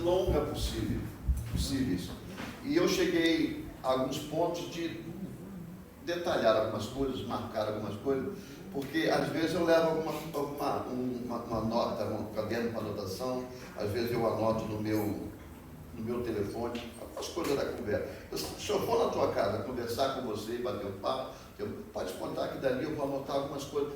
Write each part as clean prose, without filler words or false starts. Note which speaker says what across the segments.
Speaker 1: longa possíveis. E eu cheguei a alguns pontos de detalhar algumas coisas, marcar algumas coisas, porque às vezes eu levo uma nota, um caderno para anotação, às vezes eu anoto no meu telefone, algumas coisas da conversa. Se eu for na tua casa conversar com você e bater um papo, pode contar que dali eu vou anotar algumas coisas.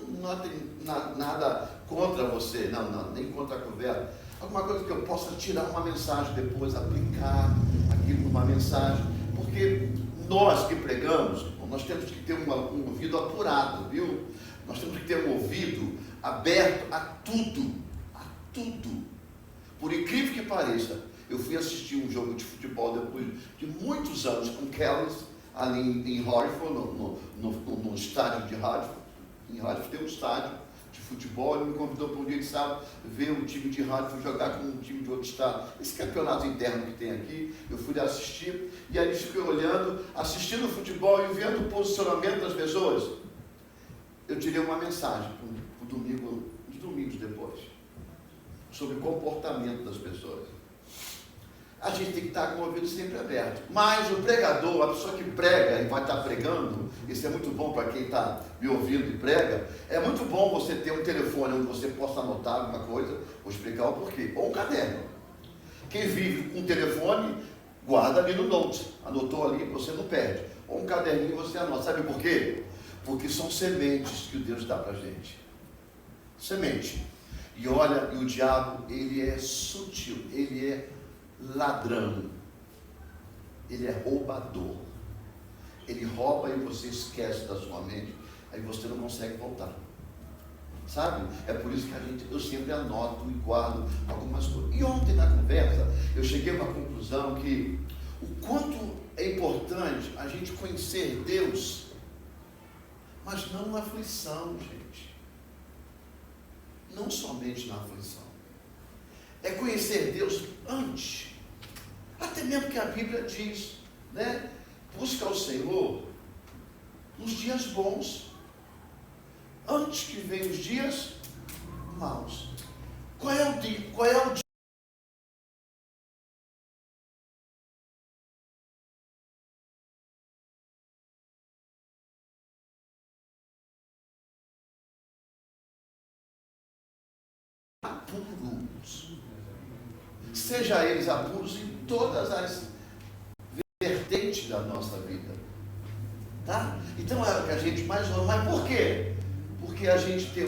Speaker 1: Não tem nada contra você, nem contra a conversa. Alguma coisa que eu possa tirar uma mensagem depois, aplicar aquilo numa mensagem. Porque nós que pregamos, nós temos que ter um ouvido apurado, viu? Nós temos que ter um ouvido aberto a tudo. Por incrível que pareça, eu fui assistir um jogo de futebol depois de muitos anos com Kelly, ali em Hartford, no estádio de Hartford. Em Hartford tem um estádio de futebol, ele me convidou para um dia de sábado ver o time de Hartford jogar com um time de outro estado. Esse campeonato interno que tem aqui, eu fui assistir, e aí fiquei olhando, assistindo o futebol e vendo o posicionamento das pessoas. Eu tirei uma mensagem para o domingo, uns domingos depois, sobre o comportamento das pessoas. A gente tem que estar com o ouvido sempre aberto. Mas o pregador, a pessoa que prega e vai estar pregando, isso é muito bom para quem está me ouvindo e prega, é muito bom você ter um telefone onde você possa anotar alguma coisa, vou explicar o porquê, ou um caderno. Quem vive com um telefone, guarda ali no note, anotou ali, você não perde. Ou um caderninho você anota, sabe por quê? Porque são sementes que Deus dá para a gente. Semente. E olha, e o diabo, ele é sutil, ele é ladrão, ele é roubador, ele rouba e você esquece da sua mente, aí você não consegue voltar, sabe? É por isso que eu sempre anoto e guardo algumas coisas. E ontem na conversa eu cheguei a uma conclusão que o quanto é importante a gente conhecer Deus, mas não na aflição, gente, não somente na aflição, é conhecer Deus antes. Até mesmo que a Bíblia diz, né? Busca o Senhor nos dias bons, antes que venham os dias maus. Qual é o dia? Apuros. Seja eles apuros em todas as vertentes da nossa vida, tá? Então é o que a gente mais ama. Mas por quê? Porque a gente tem,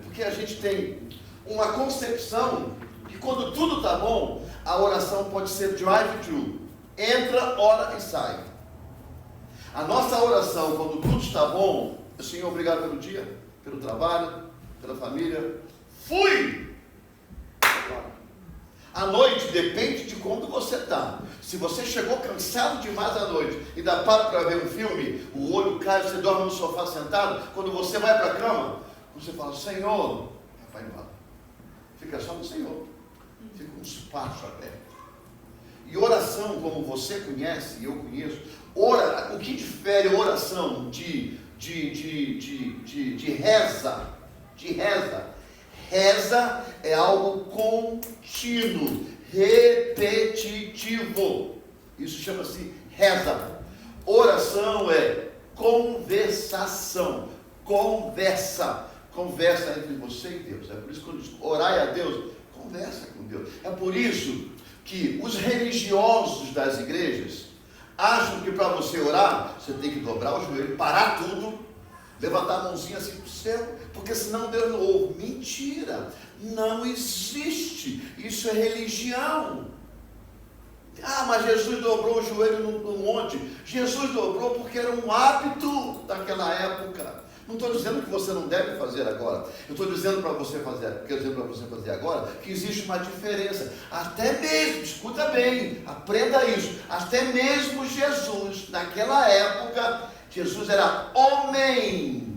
Speaker 1: porque a gente tem uma concepção que quando tudo está bom, a oração pode ser drive-thru, entra, ora e sai. A nossa oração, quando tudo está bom, Senhor, obrigado pelo dia, pelo trabalho, pela família, fui! À noite, depende de como você está. Se você chegou cansado demais à noite, ainda para ver um filme, o olho cai, você dorme no sofá sentado, quando você vai para a cama, você fala, Senhor, vai embora. Fica só no Senhor. Fica um espaço aberto. E oração, como você conhece, e eu conheço, o que difere a oração de reza, reza é algo contínuo, repetitivo. Isso chama-se reza. Oração é conversação, conversa entre você e Deus. É por isso que quando diz orai a Deus, conversa com Deus. É por isso que os religiosos das igrejas acham que para você orar, você tem que dobrar o joelho, parar tudo, levantar a mãozinha assim para o céu, porque senão Deus não ouve. Mentira, não existe. Isso é religião. Ah, mas Jesus dobrou o joelho no monte. Jesus dobrou porque era um hábito daquela época. Não estou dizendo que você não deve fazer agora. Eu estou dizendo para você fazer agora que existe uma diferença. Até mesmo, escuta bem, aprenda isso. Até mesmo Jesus, naquela época, Jesus era homem.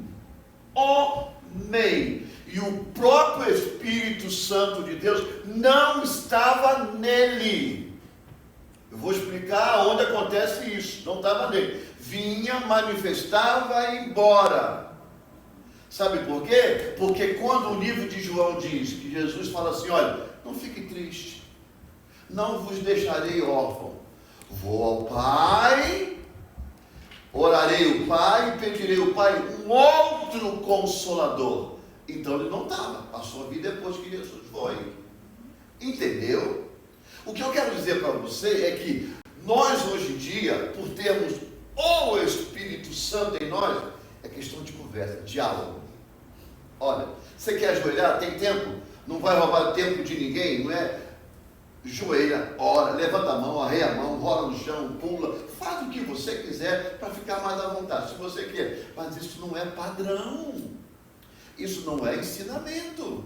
Speaker 1: E o próprio Espírito Santo de Deus não estava nele. Eu vou explicar onde acontece isso. Não estava nele. Vinha, manifestava e ia embora. Sabe por quê? Porque quando o livro de João diz que Jesus fala assim, olha, não fique triste. não vos deixarei órfão. Vou ao Pai, orarei o Pai e pedirei ao Pai um outro Consolador. Então ele não estava, passou a vida depois que Jesus foi. Entendeu? O que eu quero dizer para você é que nós hoje em dia, por termos o Espírito Santo em nós, é questão de conversa, diálogo. Olha, você quer ajoelhar? Tem tempo? Não vai roubar tempo de ninguém, não é? Joelha, ora, levanta a mão, arreia a mão, rola no chão, pula, faz o que você quiser para ficar mais à vontade, se você quer. Mas isso não é padrão, isso não é ensinamento.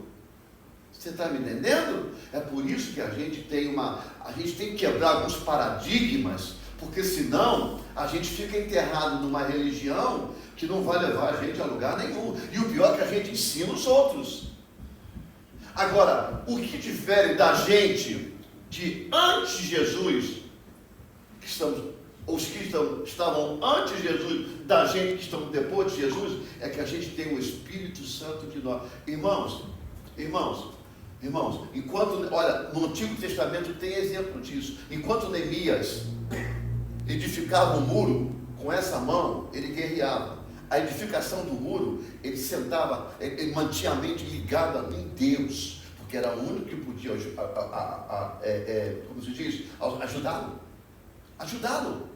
Speaker 1: Você está me entendendo? É por isso que a gente tem que quebrar alguns paradigmas, porque senão a gente fica enterrado numa religião que não vai levar a gente a lugar nenhum. E o pior é que a gente ensina os outros. Agora, o que difere da gente de antes de Jesus, os que estavam antes de Jesus, da gente que estamos depois de Jesus, é que a gente tem o Espírito Santo de nós. Irmãos, enquanto, olha, no Antigo Testamento tem exemplo disso. Enquanto Neemias edificava o muro, com essa mão, ele guerreava. A edificação do muro, ele sentava, ele mantinha a mente ligada em Deus, porque era o único que podia, como se diz, ajudá-lo.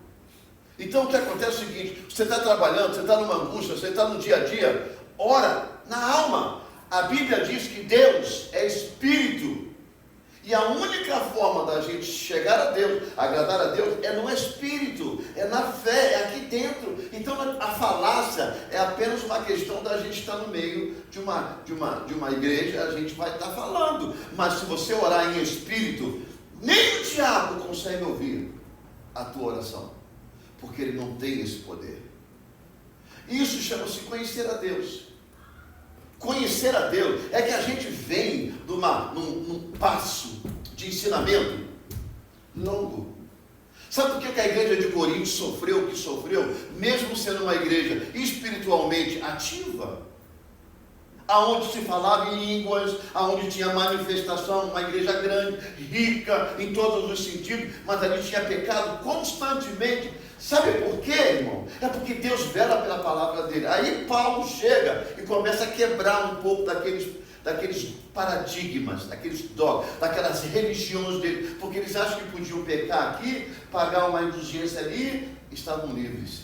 Speaker 1: Então o que acontece é o seguinte: você está trabalhando, você está numa angústia, você está no dia a dia, ora na alma. A Bíblia diz que Deus é Espírito, e a única forma da gente chegar a Deus, agradar a Deus, é no Espírito, é na fé, é aqui dentro. Então a falácia é apenas uma questão da gente estar no meio de uma igreja, a gente vai estar falando, mas se você orar em Espírito, nem o diabo consegue ouvir a tua oração, porque ele não tem esse poder. Isso chama-se conhecer a Deus. Conhecer a Deus é que a gente vem num passo de ensinamento longo. Sabe por que a igreja de Corinto sofreu o que sofreu, mesmo sendo uma igreja espiritualmente ativa? Aonde se falava em línguas, aonde tinha manifestação, uma igreja grande, rica em todos os sentidos, mas ali tinha pecado constantemente. Sabe por quê, irmão? É porque Deus vela pela palavra dele. Aí Paulo chega e começa a quebrar um pouco daqueles paradigmas, daqueles dogmas, daquelas religiões dele, porque eles acham que podiam pecar aqui, pagar uma indulgência ali, estavam livres.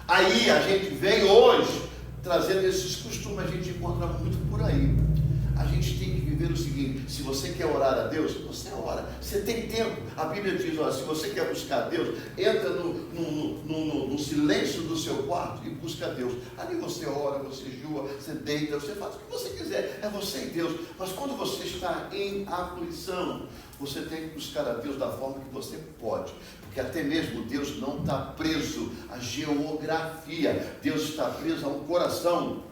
Speaker 1: Aí a gente vem hoje trazendo esses costumes, a gente encontra muito por aí. A gente tem que viver o seguinte: se você quer orar a Deus, você ora, você tem tempo. A Bíblia diz, olha, se você quer buscar a Deus, entra no silêncio do seu quarto e busca a Deus. Ali você ora, você jejua, você deita, você faz o que você quiser, é você e Deus. Mas quando você está em aflição, você tem que buscar a Deus da forma que você pode, porque até mesmo Deus não está preso à geografia. Deus está preso a um coração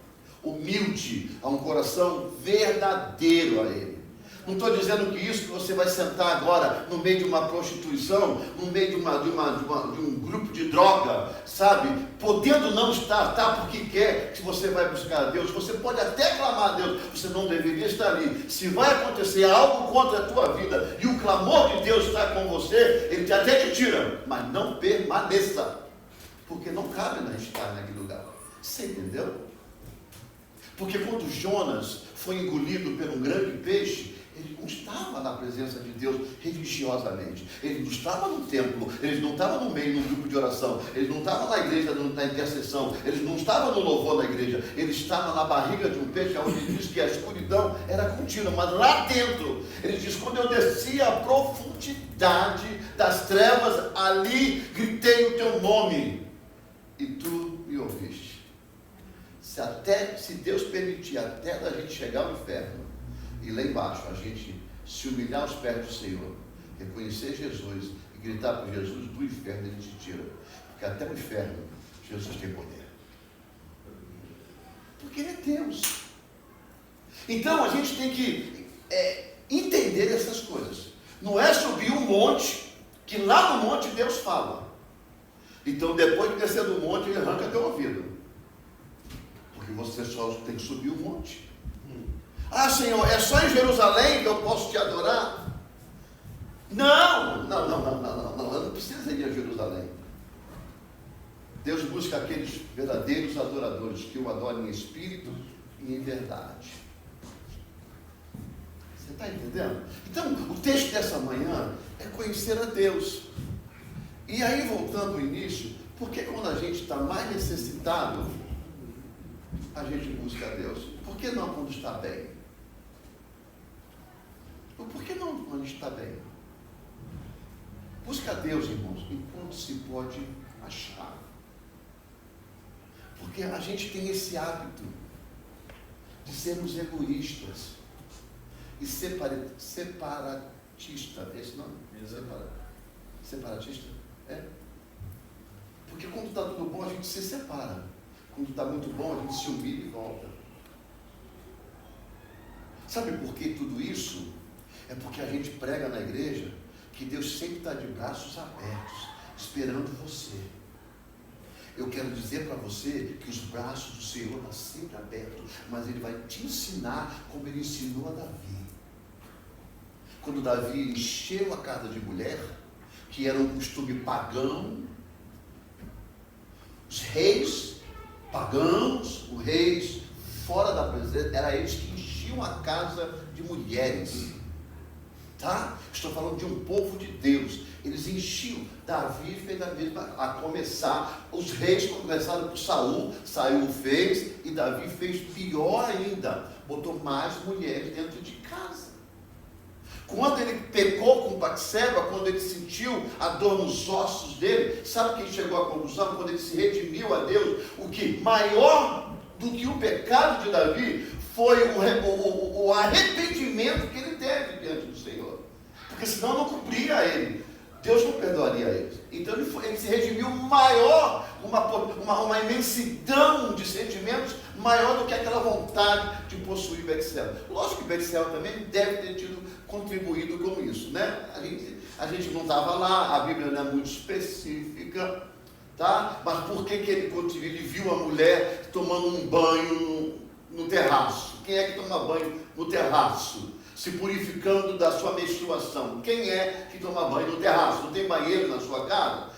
Speaker 1: humilde, a um coração verdadeiro a Ele. Não estou dizendo que isso que você vai sentar agora no meio de uma prostituição, no meio de um grupo de droga, sabe? Podendo não estar, tá? Porque quer que você vai buscar a Deus. Você pode até clamar a Deus, você não deveria estar ali. Se vai acontecer algo contra a tua vida e o clamor de Deus está com você, Ele até te tira, mas não permaneça, porque não cabe estar naquele lugar. Você entendeu? Porque quando Jonas foi engolido por um grande peixe, ele não estava na presença de Deus religiosamente, ele não estava no templo, ele não estava no meio de um grupo de oração, ele não estava na igreja na intercessão, ele não estava no louvor da igreja, ele estava na barriga de um peixe, onde ele diz que a escuridão era contínua, mas lá dentro, ele diz: quando eu desci a profundidade das trevas, ali gritei o teu nome, e tu me ouviste. Se Deus permitir até a gente chegar ao inferno, e lá embaixo a gente se humilhar aos pés do Senhor, reconhecer Jesus e gritar por Jesus, do inferno Ele te tira, porque até o inferno Jesus tem poder, porque Ele é Deus. Então a gente tem que entender essas coisas. Não é subir um monte, que lá no monte Deus fala, então depois de descer do monte Ele arranca teu ouvido, porque você só tem que subir o monte. Ah, Senhor, é só em Jerusalém que eu posso te adorar? Não, eu não preciso ir a Jerusalém. Deus busca aqueles verdadeiros adoradores que o adorem em espírito e em verdade. Você está entendendo? Então, o texto dessa manhã é conhecer a Deus. E aí, voltando ao início, porque quando a gente está mais necessitado, a gente busca a Deus? Por que não quando está bem? Por que não quando está bem? Busca a Deus, irmãos, enquanto se pode achar. Porque a gente tem esse hábito de sermos egoístas e separatista. É esse nome? Separatista? É. Porque quando está tudo bom, a gente se separa. Quando está muito bom, a gente se humilha e volta. Sabe por que tudo isso? É porque a gente prega na igreja que Deus sempre está de braços abertos, esperando você. Eu quero dizer para você que os braços do Senhor estão sempre abertos, mas Ele vai te ensinar como Ele ensinou a Davi. Quando Davi encheu a casa de mulher, que era um costume pagão, os reis pagãos, os reis fora da presença, eram eles que enchiam a casa de mulheres. Tá? Estou falando de um povo de Deus. Eles enchiam. Davi fez a mesma, a começar. Os reis começaram por Saul fez, e Davi fez pior ainda. Botou mais mulheres dentro de casa. Quando ele pecou com Batseba, quando ele sentiu a dor nos ossos dele, sabe quem chegou à conclusão? Quando ele se redimiu a Deus, o que maior do que o pecado de Davi foi o arrependimento que ele teve diante do Senhor. Porque senão não cumpria ele. Deus não perdoaria ele. Então ele se redimiu maior, uma imensidão de sentimentos maior do que aquela vontade de possuir Betseba. Lógico que Betseba também deve ter contribuído com isso, né? A gente não estava lá, a Bíblia não é muito específica, tá? Mas por que ele contribuiu? Ele viu a mulher tomando um banho no terraço. Quem é que toma banho no terraço? Se purificando da sua menstruação. Quem é que toma banho no terraço? Não tem banheiro na sua casa?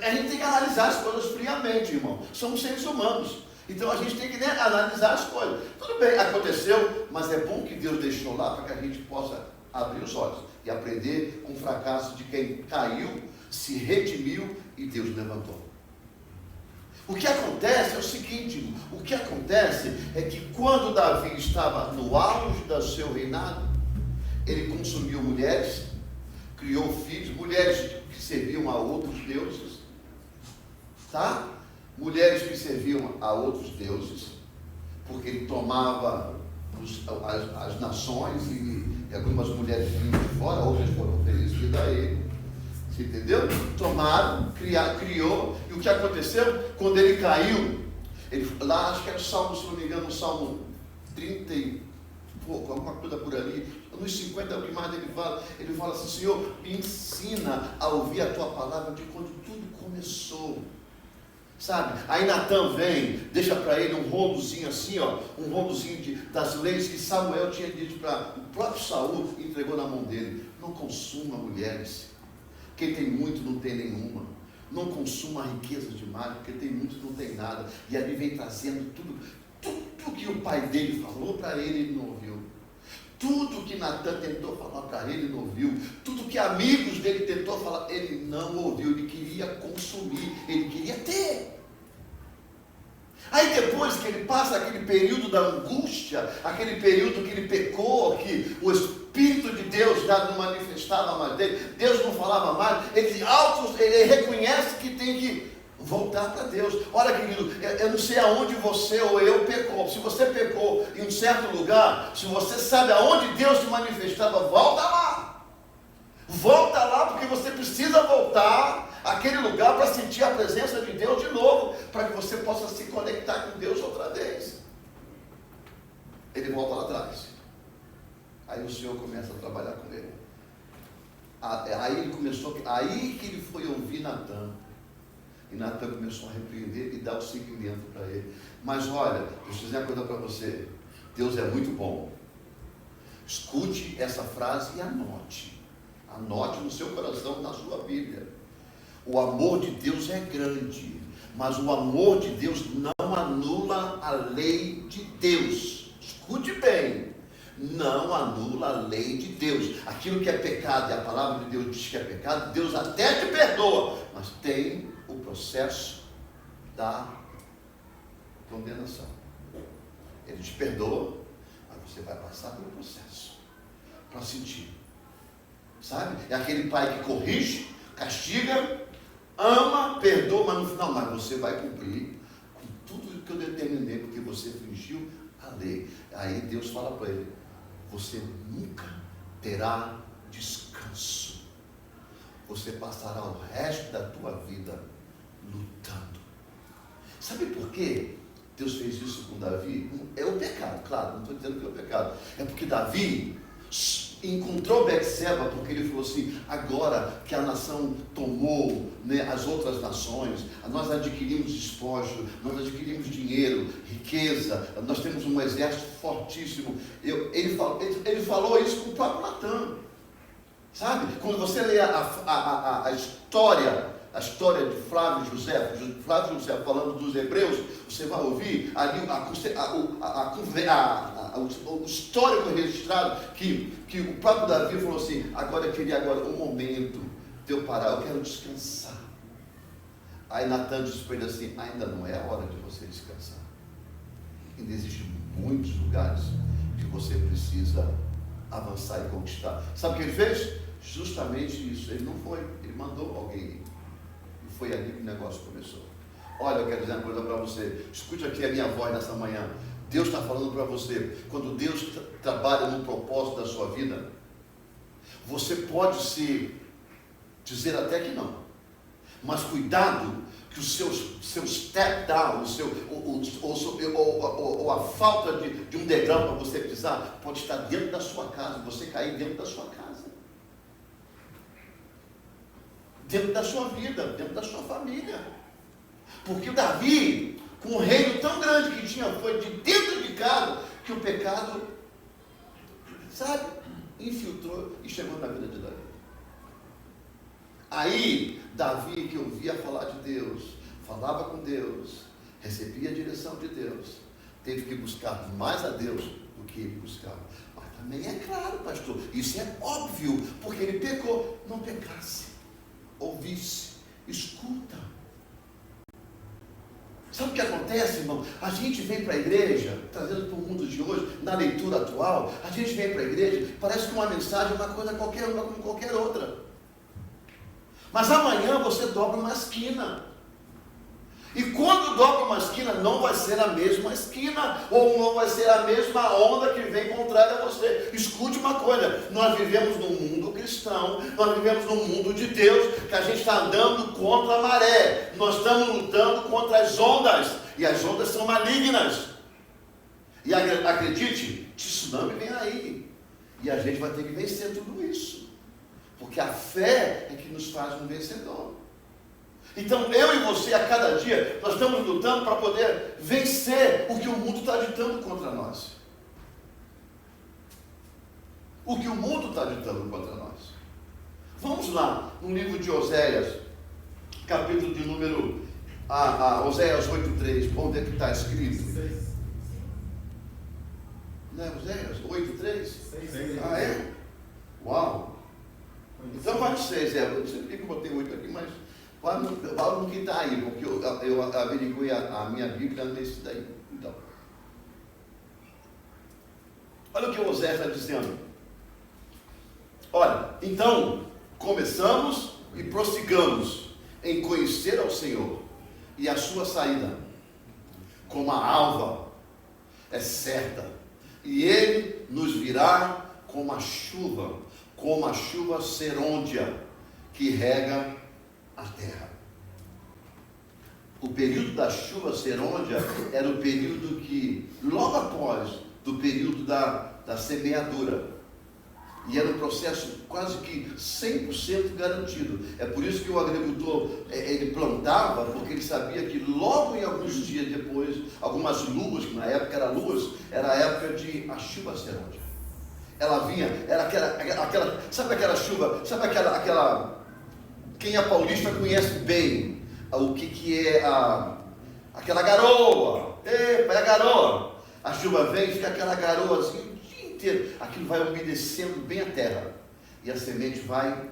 Speaker 1: A gente tem que analisar as coisas friamente, irmão. Somos seres humanos. Então a gente tem que analisar as coisas. Tudo bem, aconteceu, mas é bom que Deus deixou lá para que a gente possa abrir os olhos e aprender com o fracasso de quem caiu, se redimiu e Deus levantou. O que acontece é o seguinte, o que acontece é que quando Davi estava no auge do seu reinado, ele consumiu mulheres, criou filhos, mulheres que serviam a outros deuses, tá? Mulheres que serviam a outros deuses, porque ele tomava as nações e algumas mulheres vinham de fora, outras foram oferecidas a ele. Entendeu? Tomaram, criou, e o que aconteceu? Quando ele caiu, lá acho que era o Salmo, se não me engano, o Salmo 30 e pouco, alguma coisa por ali, nos 50 o que mais ele fala assim: Senhor, me ensina a ouvir a tua palavra de quando tudo começou. Sabe? Aí Natan vem, deixa para ele um rolozinho assim, ó, um rolozinho das leis que Samuel tinha dito para o próprio Saul, e entregou na mão dele. Não consuma mulheres. Quem tem muito não tem nenhuma. Não consuma riqueza demais, porque tem muito não tem nada. E ali vem trazendo tudo que o pai dele falou para ele não ouviu. Tudo que Natan tentou falar para ele não ouviu. Tudo que amigos dele tentou falar, ele não ouviu. Ele queria consumir, ele queria ter. Aí depois que ele passa aquele período da angústia, aquele período que ele pecou, que o Espírito de Deus já não manifestava mais dele, Deus não falava mais, ele reconhece que tem que voltar para Deus. Olha, querido, eu não sei aonde você ou eu pecou. Se você pecou em um certo lugar, se você sabe aonde Deus se manifestava, volta lá. Volta lá, porque você precisa voltar àquele lugar para sentir a presença de Deus de novo, para que você possa se conectar com Deus outra vez. Ele volta lá atrás. Aí o Senhor começa a trabalhar com ele. Aí que ele foi ouvir Natan. E Natan começou a repreender e dar o seguimento para ele. Mas olha, deixa eu dizer uma coisa para você. Deus é muito bom. Escute essa frase e anote. Anote no seu coração, na sua Bíblia. O amor de Deus é grande, mas o amor de Deus não anula a lei de Deus. Escute bem, não anula a lei de Deus. Aquilo que é pecado, e a palavra de Deus diz que é pecado, Deus até te perdoa, mas tem o processo da condenação. Ele te perdoa, mas você vai passar pelo processo para sentir. Sabe? É aquele pai que corrige, castiga, ama, perdoa, mas no final, mas você vai cumprir com tudo que eu determinei, porque você fingiu a lei. Aí Deus fala para ele: você nunca terá descanso. Você passará o resto da tua vida lutando. Sabe por quê Deus fez isso com Davi? É o pecado, claro, não estou dizendo que é o pecado. É porque Davi encontrou Betseba, porque ele falou assim: agora que a nação tomou, né, as outras nações, nós adquirimos esposo, nós adquirimos dinheiro, riqueza, nós temos um exército fortíssimo. Ele falou isso com o próprio Natan. Sabe? Quando você lê a história de Flávio José falando dos hebreus, você vai ouvir ali o histórico registrado que o próprio Davi falou assim: agora eu queria um momento de eu parar, eu quero descansar. Aí Natan disse para ele assim: ainda não é a hora de você descansar. Ainda existem muitos lugares que você precisa avançar e conquistar. Sabe o que ele fez? Justamente isso. Ele não foi, ele mandou alguém ir. E foi ali que o negócio começou. Olha, eu quero dizer uma coisa para você. Escute aqui a minha voz nessa manhã. Deus está falando para você. Quando Deus trabalha no propósito da sua vida, você pode se dizer até que não. Mas cuidado que o seu step down, ou a falta de um degrau para você pisar, pode estar dentro da sua casa, você cair dentro da sua casa. Dentro da sua vida, dentro da sua família. Porque o Davi, com um reino tão grande que tinha, foi de dentro de casa, que o pecado, sabe, infiltrou e chegou na vida de Davi. Aí, Davi, que ouvia falar de Deus, falava com Deus, recebia a direção de Deus, teve que buscar mais a Deus do que ele buscava. Mas também é claro, pastor, isso é óbvio, porque ele pecou. Não pecasse, ouvisse, escuta. Sabe o que acontece, irmão? A gente vem para a igreja, trazendo para o mundo de hoje, na leitura atual, a gente vem para a igreja, parece que uma mensagem é uma coisa qualquer, uma como qualquer outra. Mas amanhã você dobra uma esquina. E quando dobra uma esquina, não vai ser a mesma esquina, ou não vai ser a mesma onda que vem contrária a você. Escute uma coisa: nós vivemos num mundo cristão, nós vivemos num mundo de Deus, que a gente está andando contra a maré, nós estamos lutando contra as ondas, e as ondas são malignas. E acredite, tsunami vem aí, e a gente vai ter que vencer tudo isso, porque a fé é que nos faz um vencedor. Então eu e você, a cada dia, nós estamos lutando para poder vencer o que o mundo está ditando contra nós. O que o mundo está ditando contra nós. Vamos lá, no livro de Oséias, capítulo de número Oséias 8:3, onde é que está escrito? Não é Oséias 8:3? Ah, é? Uau! Então vai no 6, eu não sei porque eu botei 8 aqui, mas vai no que está aí, porque eu averiguei a minha Bíblia nesse daí. Então, olha o que o Oséias está dizendo. Olha, então, começamos e prossigamos em conhecer ao Senhor e a sua saída, como a alva é certa, e Ele nos virá como a chuva serôdia que rega a terra. O período da chuva serôdia era o período que, logo após do período da semeadura, e era um processo quase que 100% garantido. É por isso que o agricultor, ele plantava, porque ele sabia que logo em alguns dias depois, algumas luas, que na época era luas, era a época de a chuva serôdia. ela vinha, era aquela, sabe aquela chuva, sabe aquela, quem é paulista conhece bem o que é aquela garoa. Epa, é a garoa. A chuva vem e fica aquela garoa assim o dia inteiro. Aquilo vai umedecendo bem a terra. E a semente vai,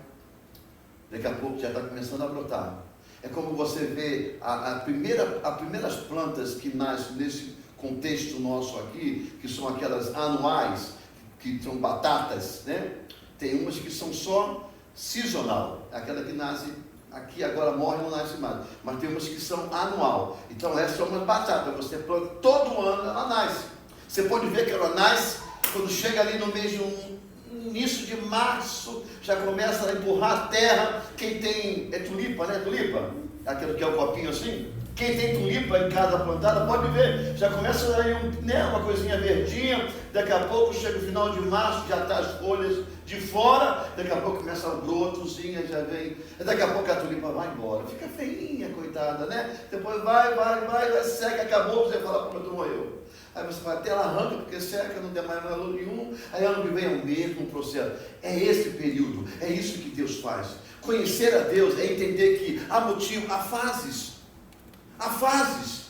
Speaker 1: daqui a pouco já está começando a brotar. É como você vê as primeiras plantas que nascem nesse contexto nosso aqui, que são aquelas anuais, que são batatas, né? Tem umas que são só seasonal, aquela que nasce aqui agora morre e não nasce mais, mas tem umas que são anual. Então essas são umas batatas, você planta todo ano, ela nasce. Você pode ver que ela nasce quando chega ali no mês de início de março, já começa a empurrar a terra. Quem tem, é tulipa, né? Tulipa, aquele que é o copinho assim. Quem tem tulipa em casa plantada, pode ver, já começa aí uma coisinha verdinha, daqui a pouco chega o final de março, já está as folhas de fora, daqui a pouco começa o brotozinho, já vem, daqui a pouco a tulipa vai embora, fica feinha, coitada, né? Depois vai, seca, acabou, você fala, pronto, morreu. Aí você vai até ela arranca, porque seca, não tem mais valor nenhum, aí ano que vem é o mesmo processo. É esse período, é isso que Deus faz. Conhecer a Deus é entender que há motivo, há fases. Há fases.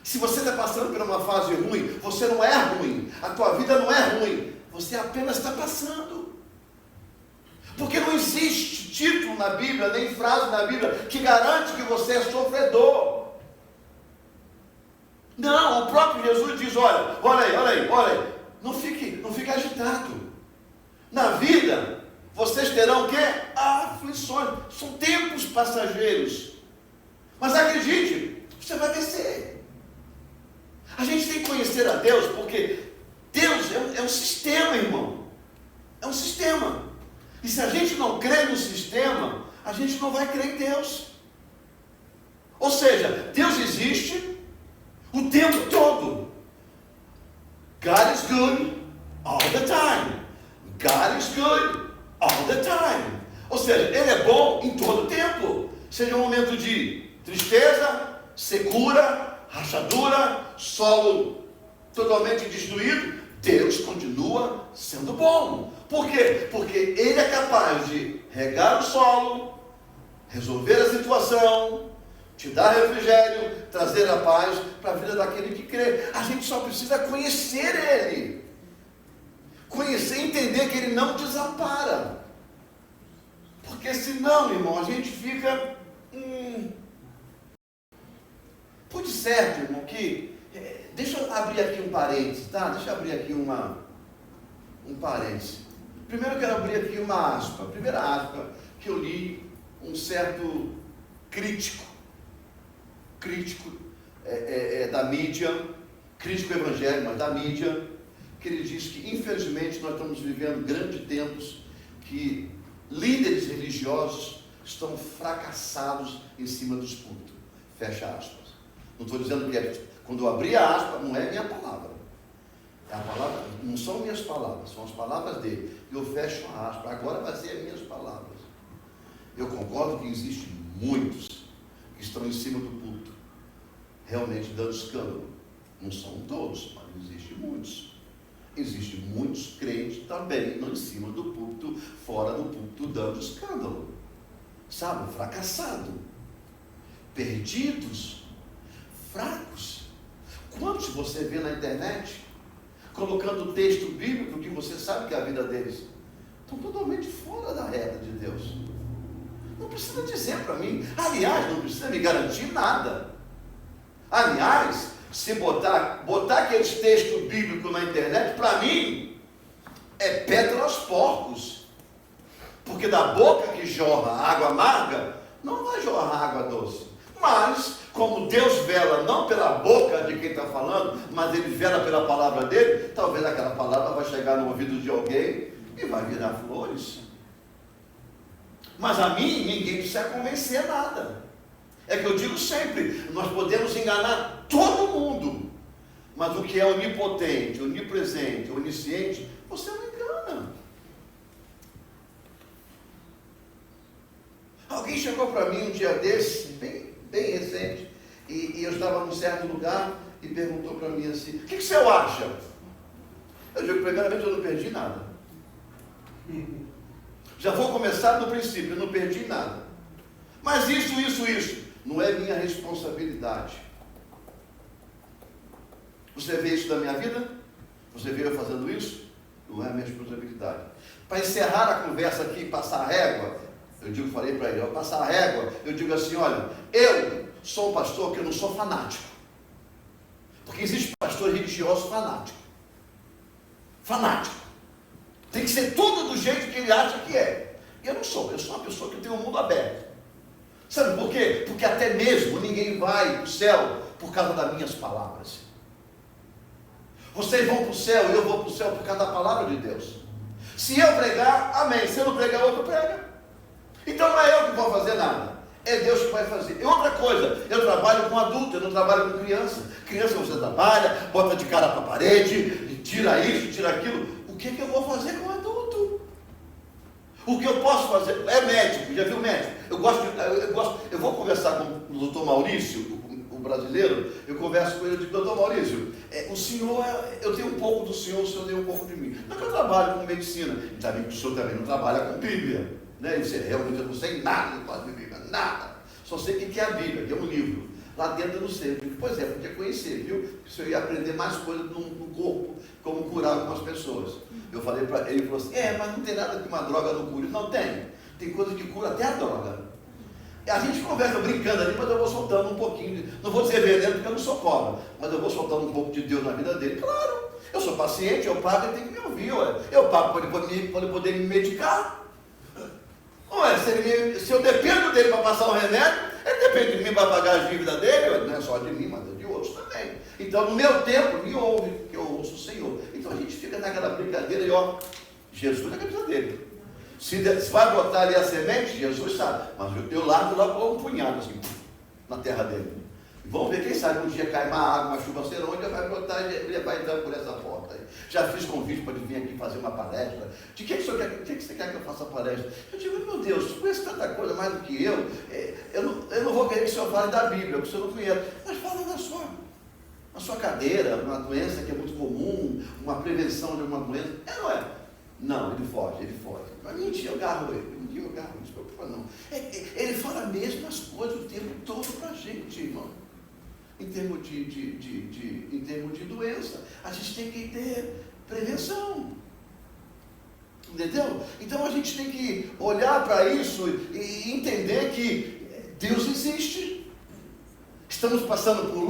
Speaker 1: Se você está passando por uma fase ruim, você não é ruim, a tua vida não é ruim, você apenas está passando. Porque não existe título na Bíblia, nem frase na Bíblia, que garante que você é sofredor. Não, o próprio Jesus diz, olha aí, não fique agitado. Na vida, vocês terão o quê? Aflições, são tempos passageiros. Mas acredite, você vai vencer. A gente tem que conhecer a Deus, porque Deus é um sistema, irmão. É um sistema. E se a gente não crê no sistema, a gente não vai crer em Deus. Ou seja, Deus existe o tempo todo. God is good all the time. God is good all the time. Ou seja, Ele é bom em todo o tempo. Seja um momento de tristeza, secura, rachadura, solo totalmente destruído, Deus continua sendo bom. Por quê? Porque Ele é capaz de regar o solo, resolver a situação, te dar refrigério, trazer a paz para a vida daquele que crê. A gente só precisa conhecer Ele. Conhecer e entender que Ele não desampara. Porque senão, irmão, a gente fica... Por certo, irmão, que... deixa eu abrir aqui um parênteses, tá? Deixa eu abrir aqui um parênteses. Primeiro eu quero abrir aqui uma aspa. A primeira aspa que eu li, um certo crítico da mídia, crítico evangélico, mas da mídia, que ele diz que, infelizmente, nós estamos vivendo grandes tempos que líderes religiosos estão fracassados em cima dos púlpitos. Fecha aspas. Não estou dizendo que é. Quando eu abri a aspa, não é minha palavra. É a palavra, não são minhas palavras, são as palavras dele. Eu fecho a aspa. Agora vai ser as minhas palavras. Eu concordo que existem muitos que estão em cima do púlpito, realmente dando escândalo. Não são todos, mas existem muitos. Existem muitos crentes também, não em cima do púlpito, fora do púlpito, dando escândalo. Sabe, fracassado, perdidos, fracos. Quantos você vê na internet colocando texto bíblico que você sabe que a vida deles estão totalmente fora da reta de Deus? Não precisa dizer para mim. Aliás, não precisa me garantir nada. Aliás, se botar aqueles textos bíblicos na internet, para mim, é pedra aos porcos. Porque da boca que jorra água amarga, não vai jorrar água doce. Mas, como Deus vela não pela boca de quem está falando, mas Ele vela pela palavra dele, talvez aquela palavra vai chegar no ouvido de alguém e vai virar flores. Mas a mim, ninguém precisa convencer nada. É que eu digo sempre, nós podemos enganar todo mundo, mas o que é onipotente, onipresente, onisciente, você não engana. Alguém chegou para mim um dia desse, bem recente, e eu estava num certo lugar e perguntou para mim assim, o que o senhor acha? Eu digo, primeiramente, eu não perdi nada. Já vou começar no princípio, eu não perdi nada. Mas isso, não é minha responsabilidade. Você vê isso da minha vida? Você vê eu fazendo isso? Não é minha responsabilidade. Para encerrar a conversa aqui, passar a régua, falei para ele, passar a régua, eu digo assim, olha, eu sou um pastor que eu não sou fanático. Porque existe pastor religioso fanático. Fanático. Tem que ser tudo do jeito que ele acha que é. E eu não sou, eu sou uma pessoa que tem um mundo aberto. Sabe por quê? Porque até mesmo ninguém vai para o céu por causa das minhas palavras. Vocês vão para o céu e eu vou para o céu por causa da palavra de Deus. Se eu pregar, amém. Se eu não pregar, outro prega. Então não é eu que vou fazer nada. É Deus que vai fazer. E outra coisa, eu trabalho com adulto, eu não trabalho com criança. Criança você trabalha, bota de cara para a parede, tira isso, tira aquilo. O que eu vou fazer com adulto? O que eu posso fazer? É médico, já viu médico? Eu vou conversar com o doutor Maurício, o brasileiro, eu converso com ele e digo, doutor Maurício, o senhor, eu tenho um pouco do senhor, o senhor tem um pouco de mim. Não é que eu trabalho com medicina, e também que o senhor também não trabalha com Bíblia. Né? Ele disse, realmente eu não sei nada de quase Bíblia, nada. Só sei o que é a Bíblia, que é um livro. Lá dentro eu não sei. Eu digo, pois é, podia conhecer, viu? O senhor ia aprender mais coisas no corpo, como curar algumas pessoas. Eu falei para ele, ele falou assim, mas não tem nada que uma droga não cure. Não tem. Tem coisa que cura até a droga. A gente conversa brincando ali, mas eu vou soltando um pouquinho, não vou dizer veneno porque eu não sou cobra, mas eu vou soltando um pouco de Deus na vida dele. Claro, eu sou paciente, eu pago, ele tem que me ouvir, ué. Eu pago para ele poder me medicar. Ué, se eu dependo dele para passar um remédio, ele depende de mim para pagar as dívidas dele, ué. Não é só de mim, mas de outros também. Então, no meu tempo, me ouve, que eu ouço o Senhor. Então a gente fica naquela brincadeira e Jesus na cabeça dele. Se vai botar ali a semente, Jesus sabe, mas eu largo lá com um punhado assim, na terra dele. E vamos ver, quem sabe um dia cai uma água, uma chuva onde ele vai brotar e ele vai entrar por essa porta aí. Já fiz convite para ele vir aqui fazer uma palestra. De que você quer que eu faça palestra? Eu digo, meu Deus, você conhece tanta coisa mais do que eu não vou querer que o senhor fale da Bíblia, porque o senhor não conhece, mas fala na sua cadeira, uma doença que é muito comum, uma prevenção de uma doença, não é? Não, ele foge. Mas um dia eu agarro ele, não se preocupa não. Ele fala mesmo as coisas o tempo todo para a gente, irmão. Em termos de doença, a gente tem que ter prevenção. Entendeu? Então a gente tem que olhar para isso e entender que Deus existe. Estamos passando por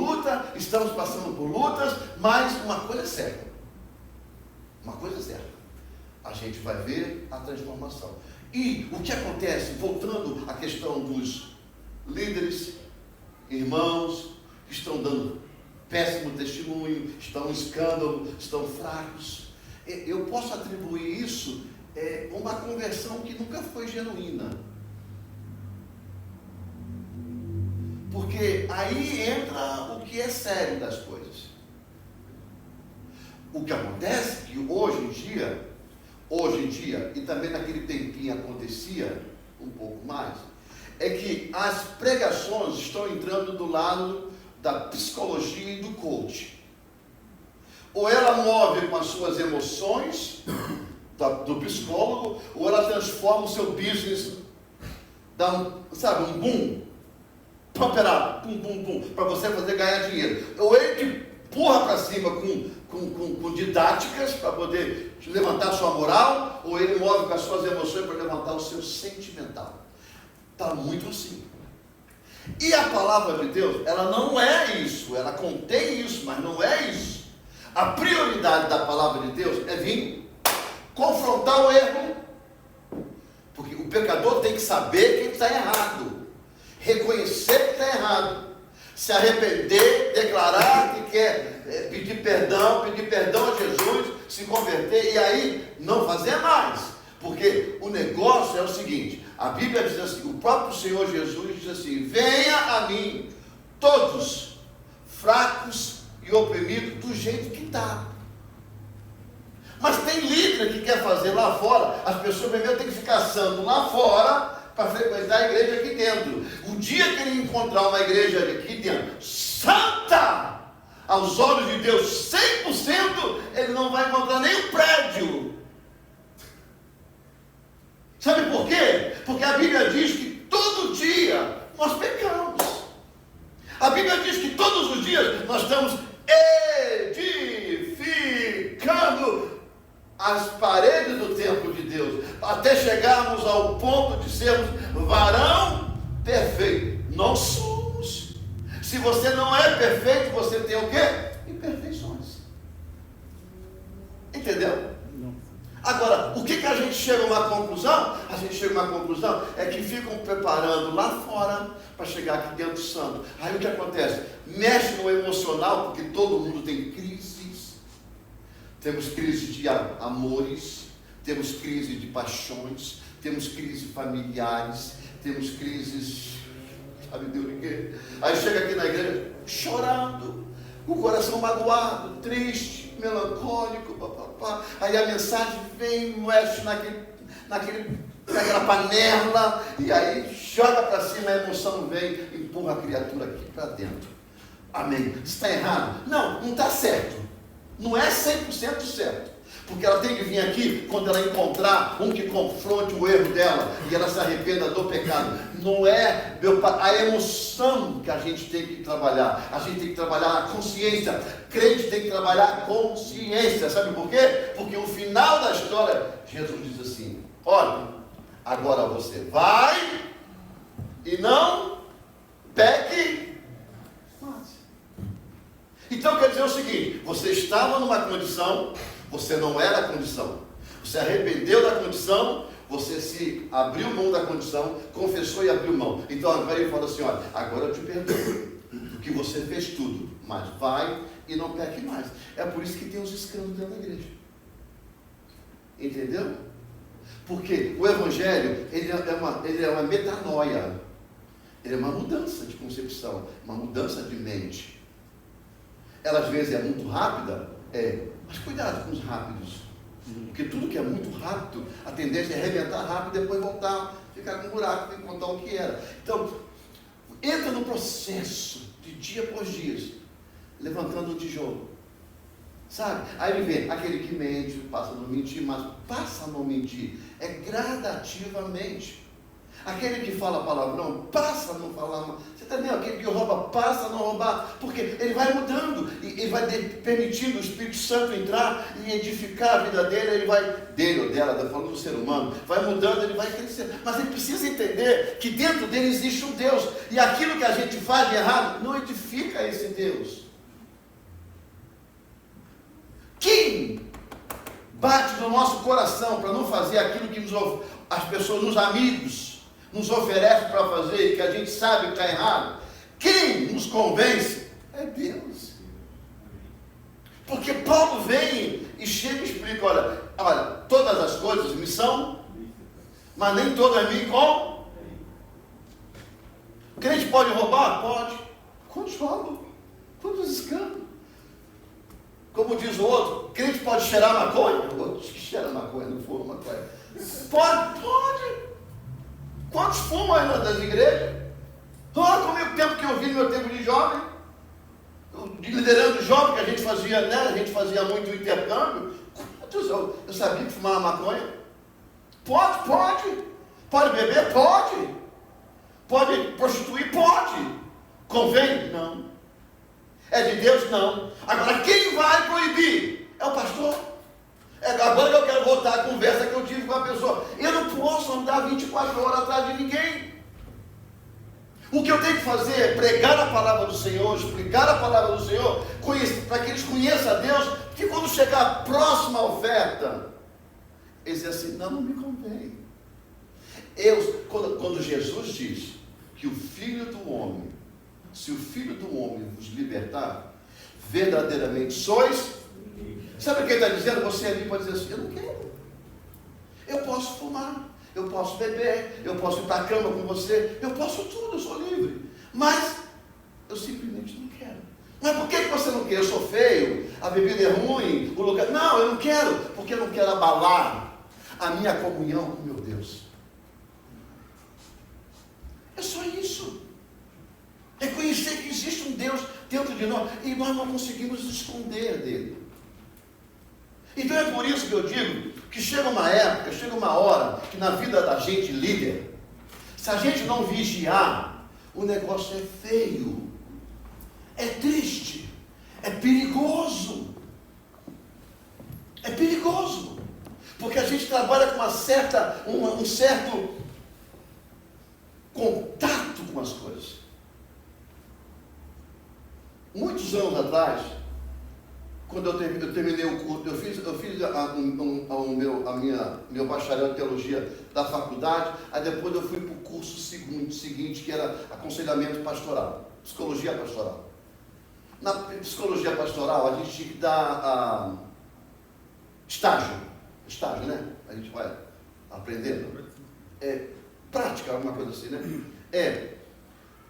Speaker 1: lutas, mas uma coisa é certa. A gente vai ver a transformação. E o que acontece, voltando à questão dos líderes, irmãos, que estão dando péssimo testemunho, estão em escândalo, estão fracos. Eu posso atribuir isso a uma conversão que nunca foi genuína. Porque aí entra o que é sério das coisas. O que acontece é que hoje em dia, e também naquele tempinho acontecia um pouco mais, é que as pregações estão entrando do lado da psicologia e do coach. Ou ela move com as suas emoções do psicólogo, ou ela transforma o seu business, dá um boom, pump it up, pum, para você fazer ganhar dinheiro. Ou ele te empurra para cima com didáticas para poder levantar a sua moral, ou ele move com as suas emoções para levantar o seu sentimental. Está muito assim. E a palavra de Deus, ela não é isso, ela contém isso, mas não é isso. A prioridade da palavra de Deus é vir confrontar o erro, porque o pecador tem que saber que está errado, reconhecer que está errado, se arrepender, declarar que quer pedir perdão a Jesus, se converter e aí não fazer mais. Porque o negócio é o seguinte, a Bíblia diz assim, o próprio Senhor Jesus diz assim, venha a mim, todos fracos e oprimidos do jeito que está. Mas tem líder que quer fazer lá fora, as pessoas primeiro têm que ficar assando lá fora para frequentar a igreja aqui dentro. O dia que ele encontrar uma igreja aqui dentro, santa, aos olhos de Deus, 100%, ele não vai encontrar nem um prédio. quê? Porque a Bíblia diz que todo dia nós pecamos. A Bíblia diz que todos os dias nós estamos edificando as paredes do templo de Deus, até chegarmos ao ponto de sermos varão perfeito. Não somos. Se você não é perfeito, você tem o quê? Imperfeições. Entendeu?
Speaker 2: Não.
Speaker 1: Agora, o que a gente chega a uma conclusão? A gente chega a uma conclusão é que ficam preparando lá fora para chegar aqui dentro do santo. Aí o que acontece? Mexe no emocional, porque todo mundo tem crises. Temos crise de amores, temos crise de paixões, temos crises familiares, temos crises, sabe Deus de quê? Aí chega aqui na igreja chorando, com o coração magoado, triste, melancólico, papapá. Aí a mensagem vem, mexe naquela panela, e aí joga para cima, a emoção vem, empurra a criatura aqui para dentro. Amém. Está errado? Não, não está certo. Não é 100% certo. Porque ela tem que vir aqui quando ela encontrar um que confronte o erro dela e ela se arrependa do pecado. Não é a emoção que a gente tem que trabalhar. A gente tem que trabalhar a consciência. Crente tem que trabalhar a consciência. Sabe por quê? Porque o final da história, Jesus diz assim: olha, agora você vai e não peque mais. Então quer dizer o seguinte: você estava numa condição, você não era a condição, você arrependeu da condição, você se abriu mão da condição, confessou e abriu mão. Então agora ele fala assim: olha, agora eu te perdoo, porque você fez tudo, mas vai e não peque mais. É por isso que tem os escândalos dentro da igreja. Entendeu? Porque o evangelho, ele é uma metanoia, ele é uma mudança de concepção, uma mudança de mente. Ela às vezes é muito rápida, mas cuidado com os rápidos, porque tudo que é muito rápido, a tendência é arrebentar rápido e depois voltar, ficar com um buraco, tem que contar o que era. Então, entra no processo de dia após dia, levantando o tijolo, sabe? Aí ele vê aquele que mente, passa a não mentir, mas passa a não mentir, é gradativamente. Aquele que fala palavrão, passa a não falar. Você está vendo? Aquele que rouba, passa a não roubar. Porque ele vai mudando. E ele vai permitindo o Espírito Santo entrar e edificar a vida dele. Ele vai, dele ou dela, falando do ser humano, vai mudando, ele vai crescendo. Mas ele precisa entender que dentro dele existe um Deus. E aquilo que a gente faz de errado não edifica esse Deus. Quem bate no nosso coração para não fazer aquilo que as pessoas, os amigos, nos oferece para fazer e que a gente sabe que está errado? Quem nos convence é Deus. Porque Paulo vem e chega e explica: olha, todas as coisas me são, mas nem todas me com. O crente pode roubar? Pode. Quantos roubam? Quantos escândalos? Como diz o outro, crente pode cheirar maconha? O outro diz que cheira maconha, não fuma maconha. Pode. Quantos fumam aí das igrejas? Comigo, o tempo que eu vi no meu tempo de jovem, liderando jovem, que a gente fazia, né? A gente fazia muito intercâmbio. Quantos eu sabia que fumava maconha? Pode beber? Pode prostituir? Pode. Convém? Não. É de Deus? Não. Agora, quem vai proibir? É o pastor. Agora que eu quero voltar à conversa que eu tive com a pessoa. Eu não posso andar 24 horas atrás de ninguém. O que eu tenho que fazer é pregar a palavra do Senhor, explicar a palavra do Senhor, para que eles conheçam a Deus, que quando chegar a próxima oferta, eles dizem assim: não me convém. Quando Jesus diz que o Filho do Homem, se o Filho do Homem vos libertar, verdadeiramente sois. Sabe o que ele está dizendo? Você ali pode dizer assim: eu não quero. Eu posso fumar, eu posso beber, eu posso ir para a cama com você, eu posso tudo, eu sou livre. Mas eu simplesmente não quero. Mas por que você não quer? Eu sou feio, a bebida é ruim, o lugar. Não, eu não quero, porque eu não quero abalar a minha comunhão com meu Deus. É só isso. É conhecer que existe um Deus dentro de nós e nós não conseguimos esconder dele. Então é por isso que eu digo que chega uma época, chega uma hora que na vida da gente líder, se a gente não vigiar, o negócio é feio, é triste, é perigoso. É perigoso, porque a gente trabalha com um certo contato com as coisas. Muitos anos atrás, quando eu terminei o curso, eu fiz meu bacharel em teologia da faculdade, aí depois eu fui para o curso seguinte, que era aconselhamento pastoral, psicologia pastoral. Na psicologia pastoral, a gente tinha que dar estágio, né? A gente vai aprendendo. Prática, alguma coisa assim, né?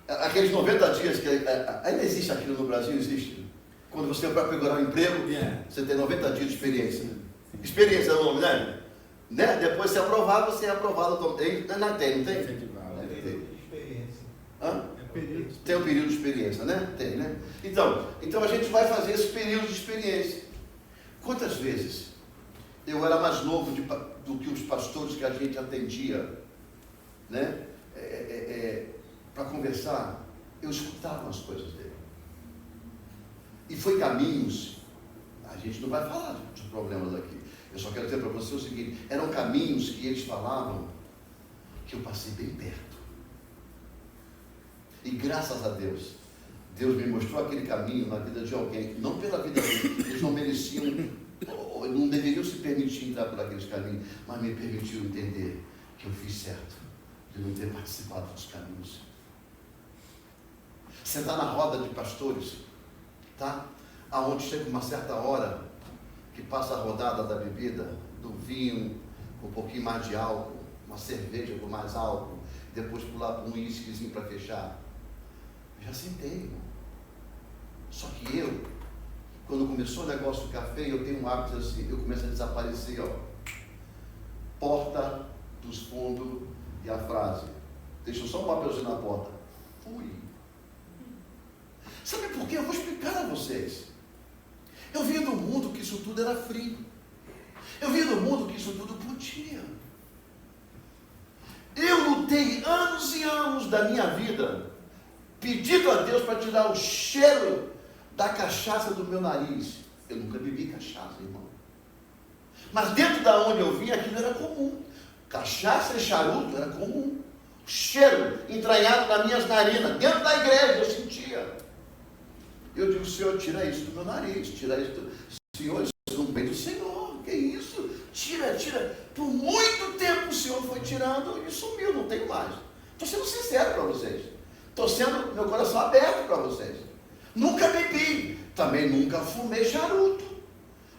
Speaker 1: Aqueles 90 dias que ainda existe aquilo no Brasil, existe. Quando você vai procurar um emprego, você tem 90 dias de experiência. Né? Experiência é o nome, né? Depois, se aprovar, você é aprovado. Não tem? Tem um período de experiência, né? Tem, né? Então a gente vai fazer esse período de experiência. Quantas vezes eu era mais novo do que os pastores que a gente atendia, né? Para conversar, eu escutava as coisas dele. E foi caminhos, a gente não vai falar de problemas aqui, eu só quero dizer para você o seguinte, eram caminhos que eles falavam, que eu passei bem perto. E graças a Deus, Deus me mostrou aquele caminho na vida de alguém, não pela vida deles, eles não mereciam, não deveriam se permitir entrar por aqueles caminhos, mas me permitiu entender que eu fiz certo, de não ter participado dos caminhos. Sentar na roda de pastores, tá? Aonde chega uma certa hora, que passa a rodada da bebida, do vinho, com um pouquinho mais de álcool, uma cerveja com mais álcool, depois pular para um uísquezinho para fechar. Eu já sentei, irmão. Só que quando começou o negócio do café, eu tenho um hábito assim, eu começo a desaparecer, porta dos fundos e a frase, deixa só um papelzinho na porta, fui. Sabe por quê? Eu vou explicar a vocês. Eu vim do mundo que isso tudo era frio. Eu vim do mundo que isso tudo podia. Eu lutei anos e anos da minha vida, pedindo a Deus para tirar o cheiro da cachaça do meu nariz. Eu nunca bebi cachaça, irmão. Mas dentro da onde eu vim, aquilo era comum. Cachaça e charuto era comum. O cheiro entranhado nas minhas narinas. Dentro da igreja eu sentia. Eu digo, Senhor, tira isso do meu nariz. Tira isso Senhor, isso não vem do Senhor. Que isso? Tira. Por muito tempo o Senhor foi tirando e sumiu. Não tenho mais. Estou sendo sincero para vocês. Estou sendo meu coração aberto para vocês. Nunca bebi. Também nunca fumei charuto.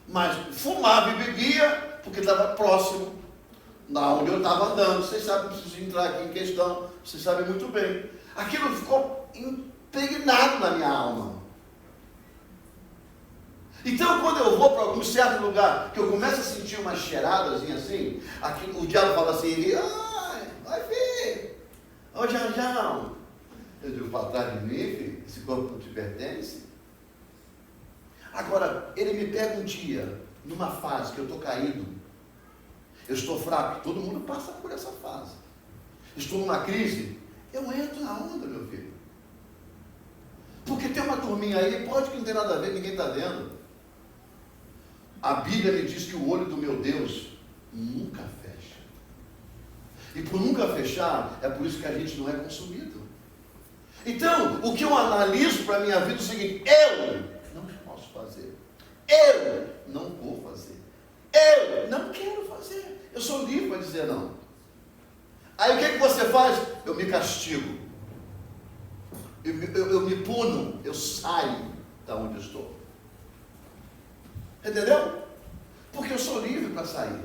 Speaker 1: Mas fumava e bebia porque estava próximo da onde eu estava andando. Vocês sabem, não preciso entrar aqui em questão. Vocês sabem muito bem. Aquilo ficou impregnado na minha alma. Então, quando eu vou para algum certo lugar, que eu começo a sentir uma cheiradazinha assim, aqui, o diabo fala assim, vai ver, Janjão. Eu digo, para trás de mim, filho, esse corpo não te pertence. Agora, ele me pega um dia, numa fase que eu estou caído, eu estou fraco, todo mundo passa por essa fase. Estou numa crise, eu entro na onda, meu filho. Porque tem uma turminha aí, pode que não tem nada a ver, ninguém está vendo. A Bíblia me diz que o olho do meu Deus nunca fecha. E por nunca fechar, é por isso que a gente não é consumido. Então, o que eu analiso para a minha vida é o seguinte, eu não posso fazer. Eu não vou fazer. Eu não quero fazer. Eu sou livre para dizer não. Aí o que você faz? Eu me castigo. Eu me puno. Eu saio da onde eu estou. Entendeu? Porque eu sou livre para sair.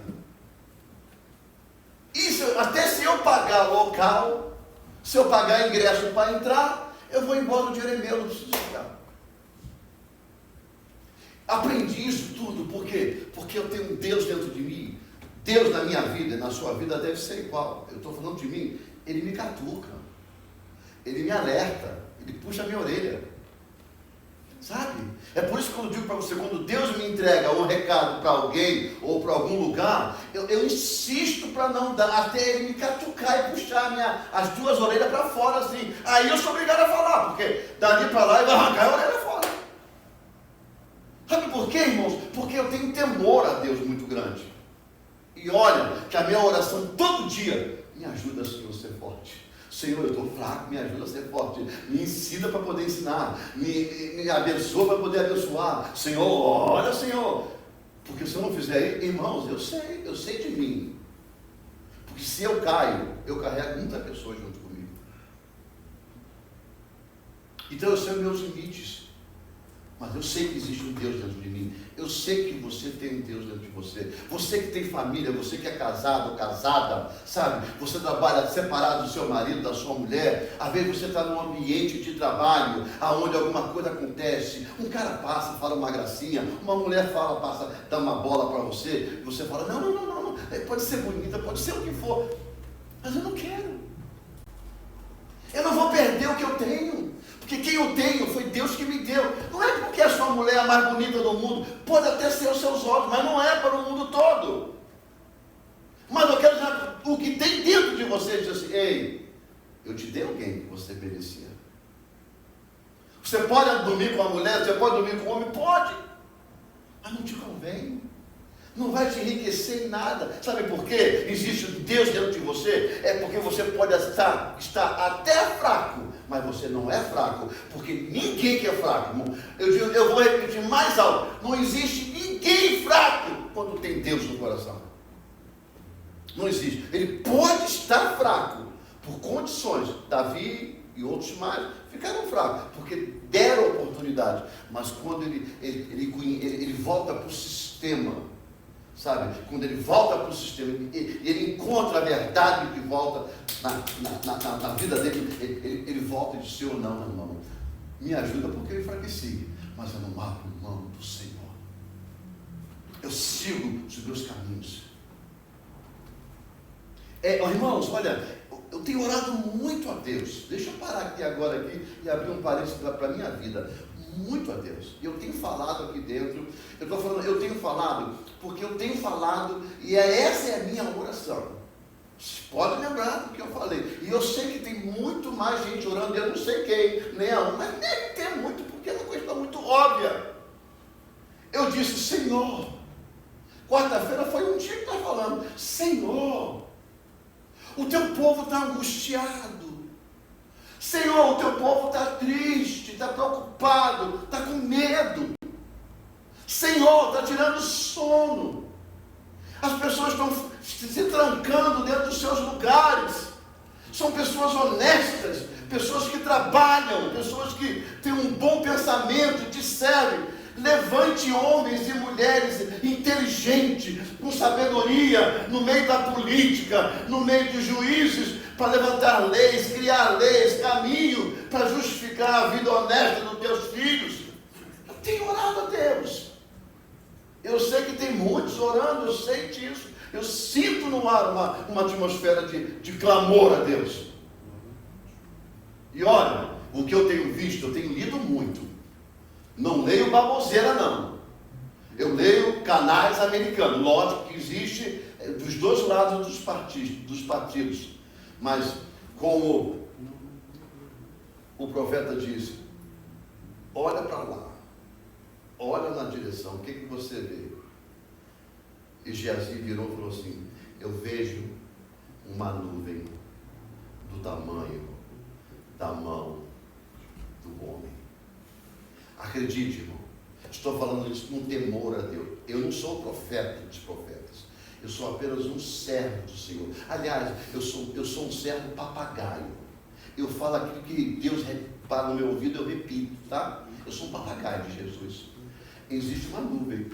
Speaker 1: Isso, até se eu pagar local, se eu pagar ingresso para entrar, eu vou embora, o dinheiro é meu, não preciso ficar. Aprendi isso tudo, por quê? Porque eu tenho um Deus dentro de mim. Deus na minha vida, na sua vida deve ser igual. Eu estou falando de mim, Ele me catuca. Ele me alerta, Ele puxa a minha orelha. Sabe? É por isso que eu digo para você, quando Deus me entrega um recado para alguém ou para algum lugar, eu insisto para não dar, até ele me catucar e puxar as duas orelhas para fora assim. Aí eu sou obrigado a falar, porque dali para lá ele vai arrancar a orelha fora. Sabe por quê, irmãos? Porque eu tenho temor a Deus muito grande. E olha, que a minha oração todo dia, me ajuda, Senhor, a ser forte. Senhor, eu estou fraco, me ajuda a ser forte. Me ensina para poder ensinar. Me abençoa para poder abençoar. Senhor, olha, Senhor. Porque se eu não fizer isso, irmãos, eu sei de mim. Porque se eu caio, eu carrego muita pessoa junto comigo. Então eu sei os meus limites. Mas eu sei que existe um Deus dentro de mim. Eu sei que você tem um Deus dentro de você. Você que tem família, você que é casado ou casada, sabe? Você trabalha separado do seu marido, da sua mulher. Às vezes você está num ambiente de trabalho, aonde alguma coisa acontece. Um cara passa, fala uma gracinha. Uma mulher fala, passa, dá uma bola para você. E você fala, não. Pode ser bonita, pode ser o que for. Mas eu não quero. Eu não vou perder o que eu tenho. Porque quem eu tenho foi Deus que me deu. Não é porque a sua mulher é a mais bonita do mundo. Pode até ser os seus olhos, mas não é para o mundo todo. Mas eu quero dizer, o que tem dentro de você diz assim, ei, eu te dei alguém que você merecia. Você pode dormir com a mulher, você pode dormir com o homem? Pode. Mas não te convém. Não vai te enriquecer em nada. Sabe por quê? Existe Deus dentro de você. É porque você pode estar até fraco, mas você não é fraco. Porque ninguém que é fraco, eu vou repetir mais alto, não existe ninguém fraco quando tem Deus no coração. Não existe. Ele pode estar fraco por condições. Davi e outros mais ficaram fracos, porque deram oportunidade. Mas quando ele volta para o sistema, sabe, quando ele volta para o sistema, ele encontra a verdade que volta na vida dele, ele volta e diz, Senhor, não, irmão, me ajuda porque eu enfraqueci, mas eu não abro mão do Senhor, eu sigo os meus caminhos. Irmãos, olha, eu tenho orado muito a Deus. Deixa eu parar aqui agora e abrir um parênteses para a minha vida. Muito a Deus. Eu tenho falado aqui dentro, eu tenho falado, porque eu tenho falado, e essa é a minha oração. Vocês podem lembrar do que eu falei. E eu sei que tem muito mais gente orando, eu não sei quem, nem aonde, mas deve ter muito, porque é uma questão muito óbvia. Eu disse, Senhor, quarta-feira foi um dia que eu estava falando, Senhor, o teu povo está angustiado. Senhor, o teu povo está triste, está preocupado, está com medo. Senhor, está tirando sono. As pessoas estão se trancando dentro dos seus lugares. São pessoas honestas, pessoas que trabalham, pessoas que têm um bom pensamento, te servem. Levante homens e mulheres inteligentes, com sabedoria, no meio da política, no meio de juízes, para levantar leis, criar leis, caminho para justificar a vida honesta dos teus filhos. Eu tenho orado a Deus. Eu sei que tem muitos orando, eu sei disso. Eu sinto no ar uma atmosfera de clamor a Deus. E olha, o que eu tenho visto, eu tenho lido muito. Não leio baboseira, não. Eu leio canais americanos. Lógico que existe dos dois lados dos partidos. Mas, como o profeta disse, olha para lá. Olha na direção. O que você vê? E Geazi virou e falou assim, eu vejo uma nuvem do tamanho da mão do homem. Acredite, irmão, estou falando isso com temor a Deus. Eu não sou o profeta dos profetas. Eu sou apenas um servo do Senhor. Aliás, eu sou um servo papagaio. Eu falo aquilo que Deus para no meu ouvido, eu repito, tá? Eu sou um papagaio de Jesus. Existe uma nuvem.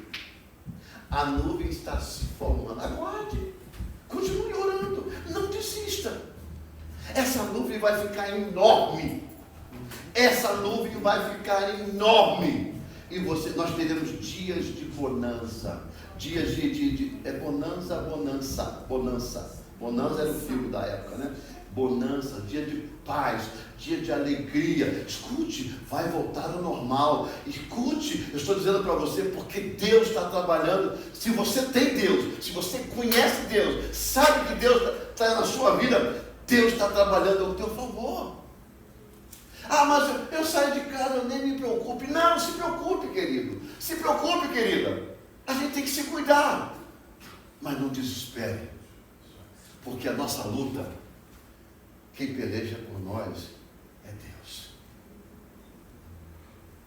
Speaker 1: A nuvem está se formando. Aguarde. Continue orando. Não desista. Essa nuvem vai ficar enorme. Essa nuvem vai ficar enorme. E nós teremos dias de bonança. Dias de bonança. Bonanza era o filme da época, né? Bonança, dia de paz, dia de alegria. Escute, vai voltar ao normal. Escute, eu estou dizendo para você porque Deus está trabalhando. Se você tem Deus, se você conhece Deus, sabe que Deus está na sua vida, Deus está trabalhando ao teu favor. Ah, mas eu saio de casa, eu nem me preocupe. Não, se preocupe, querido. Se preocupe, querida. A gente tem que se cuidar. Mas não desespere. Porque a nossa luta, quem peleja por nós é Deus.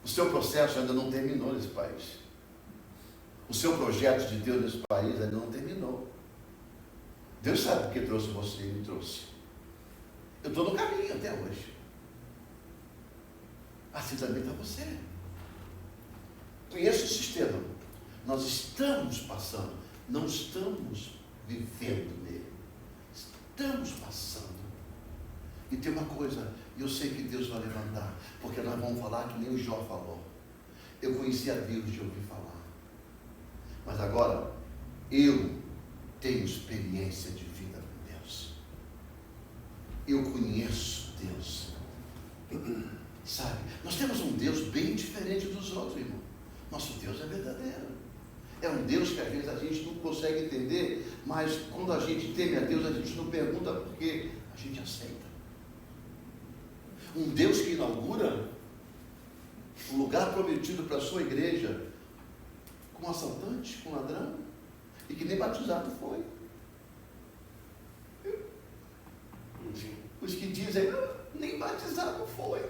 Speaker 1: O seu processo ainda não terminou nesse país. O seu projeto de Deus nesse país ainda não terminou. Deus sabe porque trouxe você e me trouxe. Eu estou no caminho até hoje. Assim também está você. Conheça o sistema. Nós estamos passando, não estamos vivendo nele. Estamos passando. E tem uma coisa, eu sei que Deus vai levantar, porque nós vamos falar que nem o Jó falou. Eu conhecia Deus de ouvir falar. Mas agora, eu tenho experiência de vida com Deus. Eu conheço Deus. Sabe? Nós temos um Deus bem diferente dos outros, irmão. Nosso Deus é verdadeiro. É um Deus que às vezes a gente não consegue entender, mas quando a gente teme a Deus, a gente não pergunta porque a gente aceita. Um Deus que inaugura um lugar prometido para a sua igreja com assaltante, com ladrão, e que nem batizado foi. Os que dizem, nem batizado foi.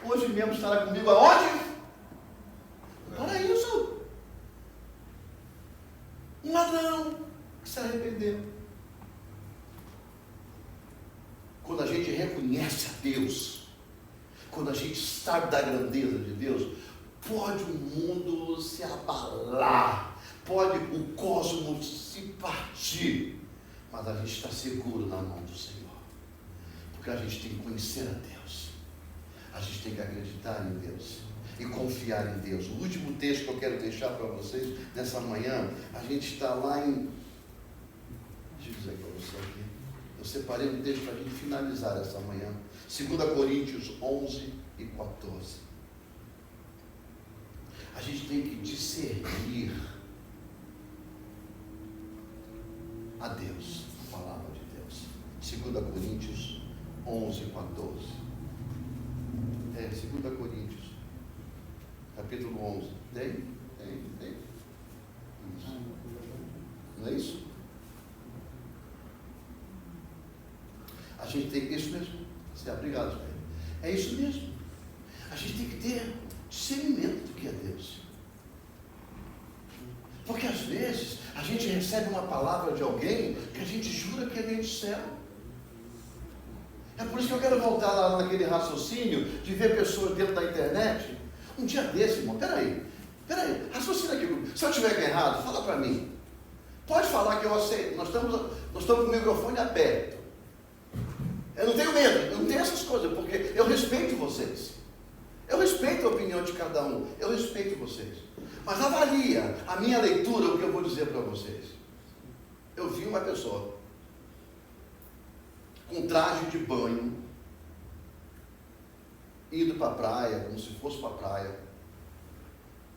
Speaker 1: Hoje mesmo estará comigo aonde? No paraíso. Um ladrão que se arrependeu. Quando a gente reconhece a Deus, quando a gente sabe da grandeza de Deus, pode o mundo se abalar, pode o cosmos se partir, mas a gente está seguro na mão do Senhor, porque a gente tem que conhecer a Deus, a gente tem que acreditar em Deus e confiar em Deus. O último texto que eu quero deixar para vocês nessa manhã, a gente está lá em, deixa eu dizer para você aqui, eu separei um texto para a gente finalizar essa manhã, 2 Coríntios 11 e 14. A gente tem que discernir a Deus, a palavra de Deus. 2 Coríntios 11 e 14. 2 Coríntios, capítulo 11. Tem? Isso. Não é isso? A gente tem isso mesmo. Obrigado, Jair. É isso mesmo. A gente tem que ter discernimento do que é Deus. Porque às vezes a gente recebe uma palavra de alguém que a gente jura que é meio do céu. É por isso que eu quero voltar lá naquele raciocínio de ver pessoas dentro da internet. Um dia desse, irmão, peraí, raciocina aqui comigo. Se eu estiver errado, fala para mim. Pode falar que eu aceito. Nós estamos com o microfone aberto. Eu não tenho medo, eu não tenho essas coisas, porque eu respeito vocês. Eu respeito a opinião de cada um, eu respeito vocês. Mas avalia a minha leitura, o que eu vou dizer para vocês. Eu vi uma pessoa com traje de banho, indo para a praia, como se fosse para a praia.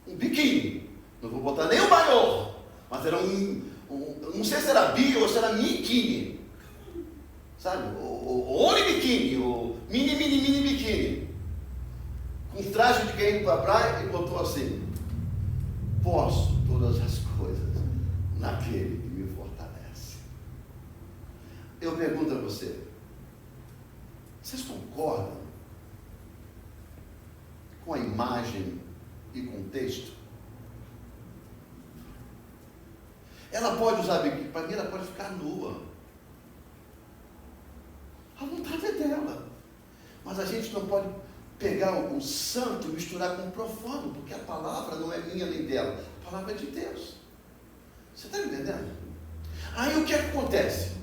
Speaker 1: Um biquíni, não vou botar nem um maior, mas era não sei se era bi ou se era miquini. Sabe, o Only Biquíni, o mini biquíni, com traje de quem ir para a praia, e botou assim: posso todas as coisas naquele que me fortalece. Eu pergunto a vocês concordam com a imagem e com o texto? Ela pode usar biquíni, para mim ela pode ficar nua. A vontade é dela. Mas a gente não pode pegar o santo e misturar com o profano, porque a palavra não é minha nem dela, a palavra é de Deus. Você está entendendo? Aí o que acontece?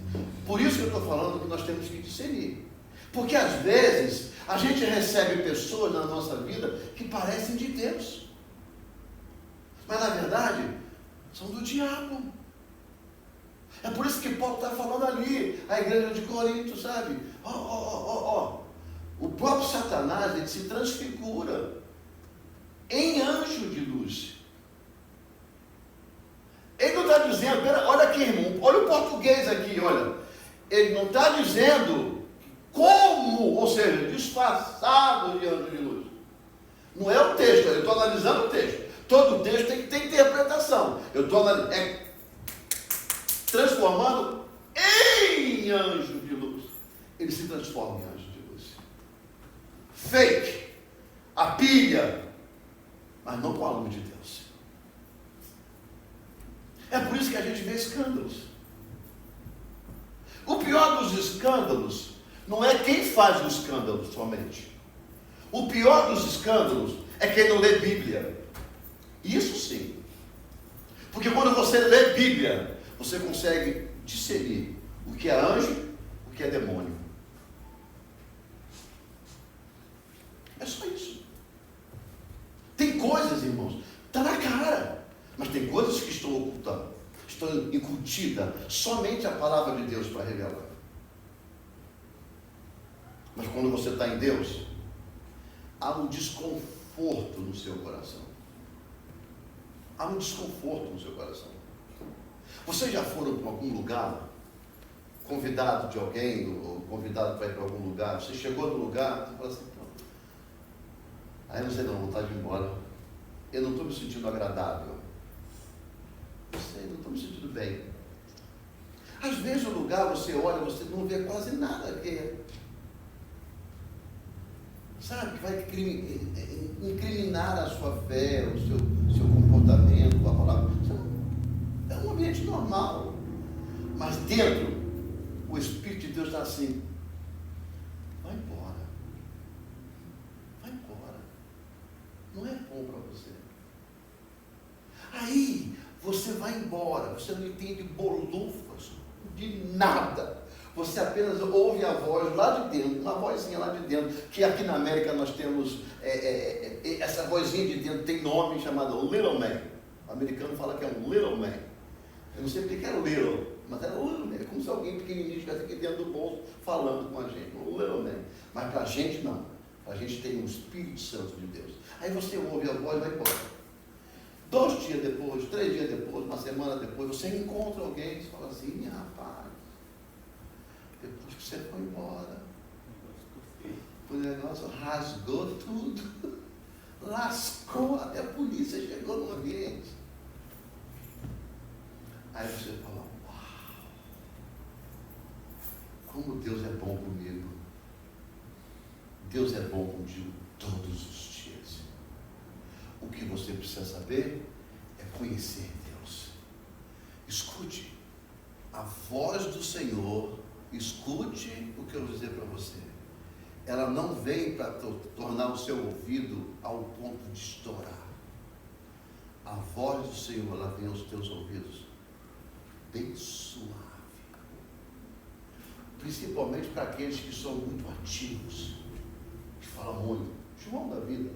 Speaker 1: Por isso que eu estou falando que nós temos que discernir. Porque às vezes a gente recebe pessoas na nossa vida que parecem de Deus, mas na verdade são do diabo. É por isso que Paulo está falando ali, a igreja de Corinto, sabe? O próprio Satanás, ele se transfigura em anjo de luz. Ele não está dizendo, olha aqui, irmão, olha o português aqui, olha. Ele não está dizendo como, ou seja, disfarçado de anjo de luz. Não é o texto, eu estou analisando o texto. Todo texto tem que ter interpretação. Eu estou transformando em anjo de luz. Ele se transforma em anjo de luz. Fake, a pilha, mas não com a luz de Deus. É por isso que a gente vê escândalos. O pior dos escândalos não é quem faz o escândalo somente. O pior dos escândalos é quem não lê Bíblia. Isso sim. Porque quando você lê Bíblia, você consegue discernir o que é anjo, o que é demônio. É só isso. Tem coisas, irmãos, está na cara, mas tem coisas que estão ocultando, estão incutidas somente a palavra de Deus para revelar. Mas quando você está em Deus, há um desconforto no seu coração. Há um desconforto no seu coração. Vocês já foram para algum lugar, convidado de alguém, ou convidado para ir para algum lugar, você chegou no lugar, você fala assim, pronto. Aí não sei não, vontade de ir embora. Eu não estou me sentindo agradável. Não sei, não estou me sentindo bem. Às vezes o lugar, você olha, você não vê quase nada que sabe, que vai incriminar a sua fé, o seu comportamento, a palavra. É um ambiente normal. Mas dentro, o Espírito de Deus está assim, vai embora. Vai embora. Não é bom para você. Aí, você vai embora, você não entende bolufas de nada. Você apenas ouve a voz lá de dentro, uma vozinha lá de dentro, que aqui na América nós temos, essa vozinha de dentro tem nome chamado Little Man. O americano fala que é um Little Man. Eu não sei porque que era Little, mas era Little Man. É como se alguém pequenininho estivesse aqui dentro do bolso falando com a gente. Um Little Man. Mas para a gente não. Para a gente tem um Espírito Santo de Deus. Aí você ouve a voz e vai embora. 2 dias depois, 3 dias depois, uma semana depois, você encontra alguém e fala assim, rapaz, depois que você foi embora, o negócio rasgou tudo, lascou, até a polícia chegou no ambiente. Aí você fala, uau, como Deus é bom comigo. Deus é bom contigo todos os dias. O que você precisa saber é conhecer Deus. Escute a voz do Senhor. Escute o que eu vou dizer para você. Ela não vem para tornar o seu ouvido ao ponto de estourar. A voz do Senhor, ela vem aos teus ouvidos bem suave. Principalmente para aqueles que são muito ativos, que falam muito. João da vida.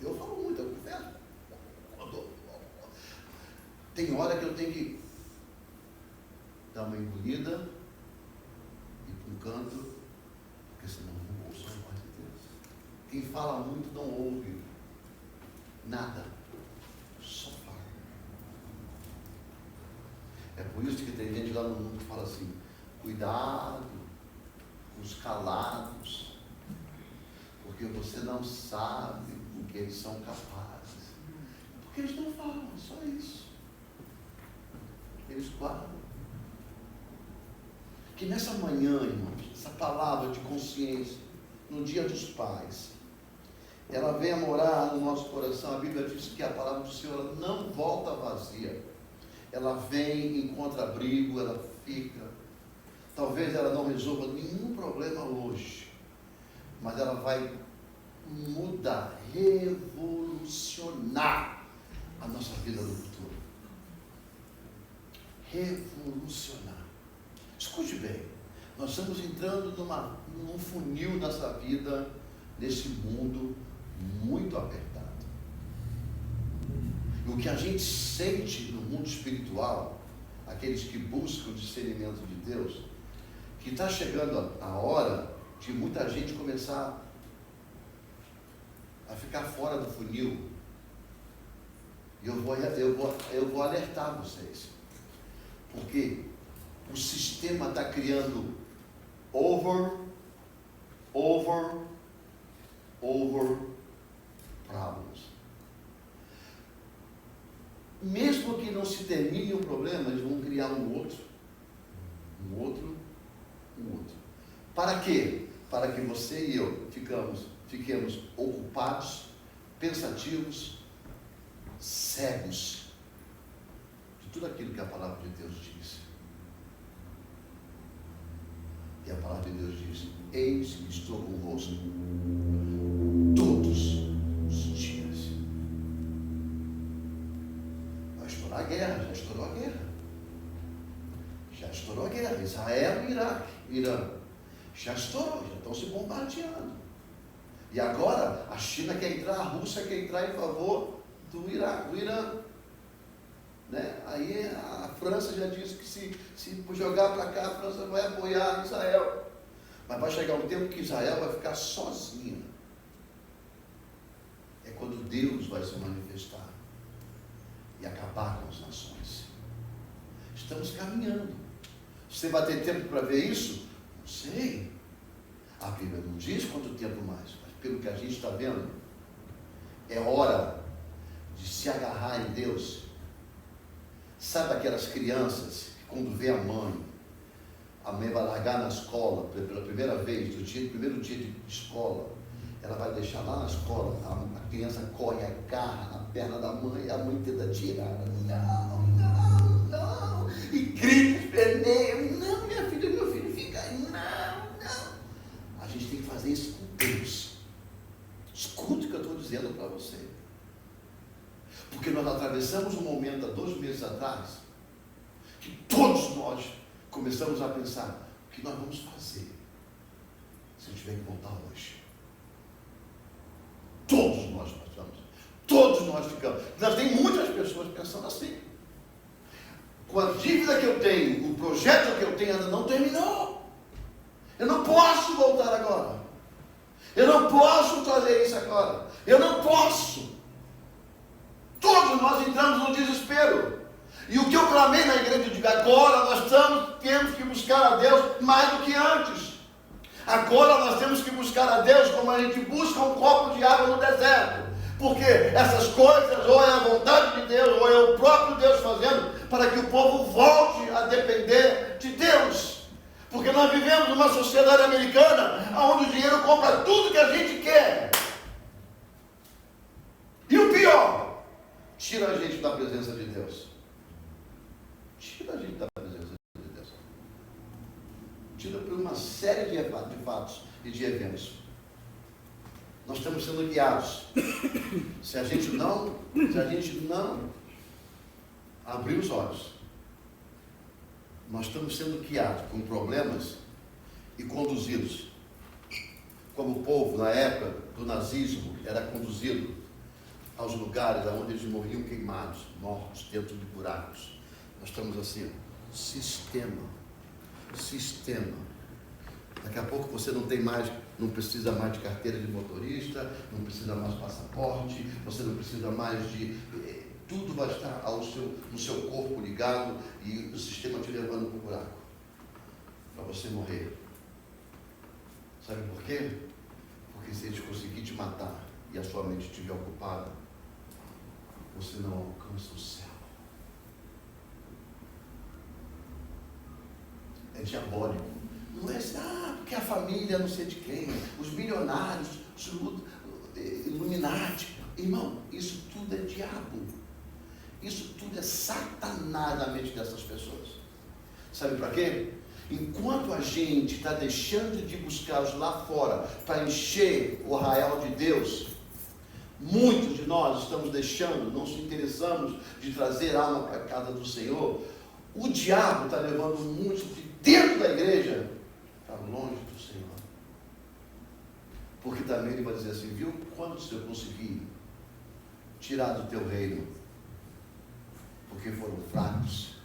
Speaker 1: Eu falo muito, eu confesso. Tem hora que eu tenho que dar uma engolida, ir para um canto, porque senão não ouço a voz de Deus. Quem fala muito não ouve nada, só fala. É por isso que tem gente lá no mundo que fala assim, cuidado com os calados, porque você não sabe o que eles são capazes. Porque eles não falam, só isso. Eles guardam. Que nessa manhã, irmãos, essa palavra de consciência, no dia dos pais, ela venha morar no nosso coração. A Bíblia diz que a palavra do Senhor não volta vazia. Ela vem, encontra abrigo, ela fica. Talvez ela não resolva nenhum problema hoje, mas ela vai mudar, revolucionar a nossa vida no futuro. Revolucionar. Escute bem, nós estamos entrando num funil nessa vida, nesse mundo muito apertado. E o que a gente sente no mundo espiritual, aqueles que buscam o discernimento de Deus, que está chegando a hora de muita gente começar a ficar fora do funil. E eu vou alertar vocês, porque o sistema está criando over problems. Mesmo que não se termine um problema, eles vão criar um outro. Para quê? Para que você e eu fiquemos ocupados, pensativos, cegos de tudo aquilo que a palavra de Deus diz. E a palavra de Deus diz: eis que estou convosco todos os dias. Vai estourar a guerra, já estourou a guerra. Israel e Iraque, Irã. Já estourou, já estão se bombardeando. E agora a China quer entrar, a Rússia quer entrar em favor do Irã. Né? Aí a França já disse que se jogar para cá, a França vai apoiar Israel. Mas vai chegar um tempo que Israel vai ficar sozinha. É quando Deus vai se manifestar e acabar com as nações. Estamos caminhando. Você vai ter tempo para ver isso? Não sei. A Bíblia não diz quanto tempo mais, mas pelo que a gente está vendo, é hora de se agarrar em Deus. Sabe aquelas crianças que quando vê a mãe vai largar na escola pela primeira vez, primeiro dia de escola, ela vai deixar lá na escola, a criança corre, agarra na perna da mãe, e a mãe tenta tirar, não, e grita, esperneia, não, minha filha, meu filho, fica aí, não. A gente tem que fazer isso com Deus. Escute o que eu estou dizendo para você. Porque nós atravessamos um momento há 2 meses atrás, que todos nós começamos a pensar, o que nós vamos fazer se eu tiver que voltar hoje? Todos nós passamos, todos nós ficamos. Nós tem muitas pessoas pensando assim. Com a dívida que eu tenho, o projeto que eu tenho ainda não terminou. Eu não posso voltar agora. Eu não posso fazer isso agora. Eu não posso. Todos nós entramos no desespero. E o que eu clamei na igreja, eu digo, agora nós temos que buscar a Deus mais do que antes. Agora nós temos que buscar a Deus como a gente busca um copo de água no deserto. Porque essas coisas, ou é a vontade de Deus, ou é o próprio Deus fazendo, para que o povo volte a depender de Deus. Porque nós vivemos numa sociedade americana, onde o dinheiro compra tudo que a gente quer. E o pior, tira a gente da presença de Deus. Tira a gente da presença de Deus. Tira por uma série de fatos e de eventos. Nós estamos sendo guiados. Se a gente não abrir os olhos, nós estamos sendo guiados com problemas e conduzidos. Como o povo, na época do nazismo, era conduzido aos lugares onde eles morriam queimados, mortos, dentro de buracos. Nós estamos assim, sistema. Daqui a pouco você não precisa mais de carteira de motorista, não precisa mais de passaporte, você não precisa mais de... Tudo vai estar no seu corpo ligado e o sistema te levando para o buraco, para você morrer. Sabe por quê? Porque se eles conseguirem te matar e a sua mente estiver ocupada, você não alcança o céu. É diabólico. Não é assim, porque a família não sei de quem, os milionários, os Illuminati. Irmão, isso tudo é diabo. Isso tudo é Satanás na mente dessas pessoas. Sabe para quê? Enquanto a gente está deixando de buscar-os lá fora para encher o arraial de Deus, muitos de nós estamos deixando, não se interessamos de trazer alma para a casa do Senhor. O diabo está levando muitos de dentro da igreja para longe do Senhor. Porque também ele vai dizer assim, viu? Quantos eu consegui tirar do teu reino? Porque foram fracos.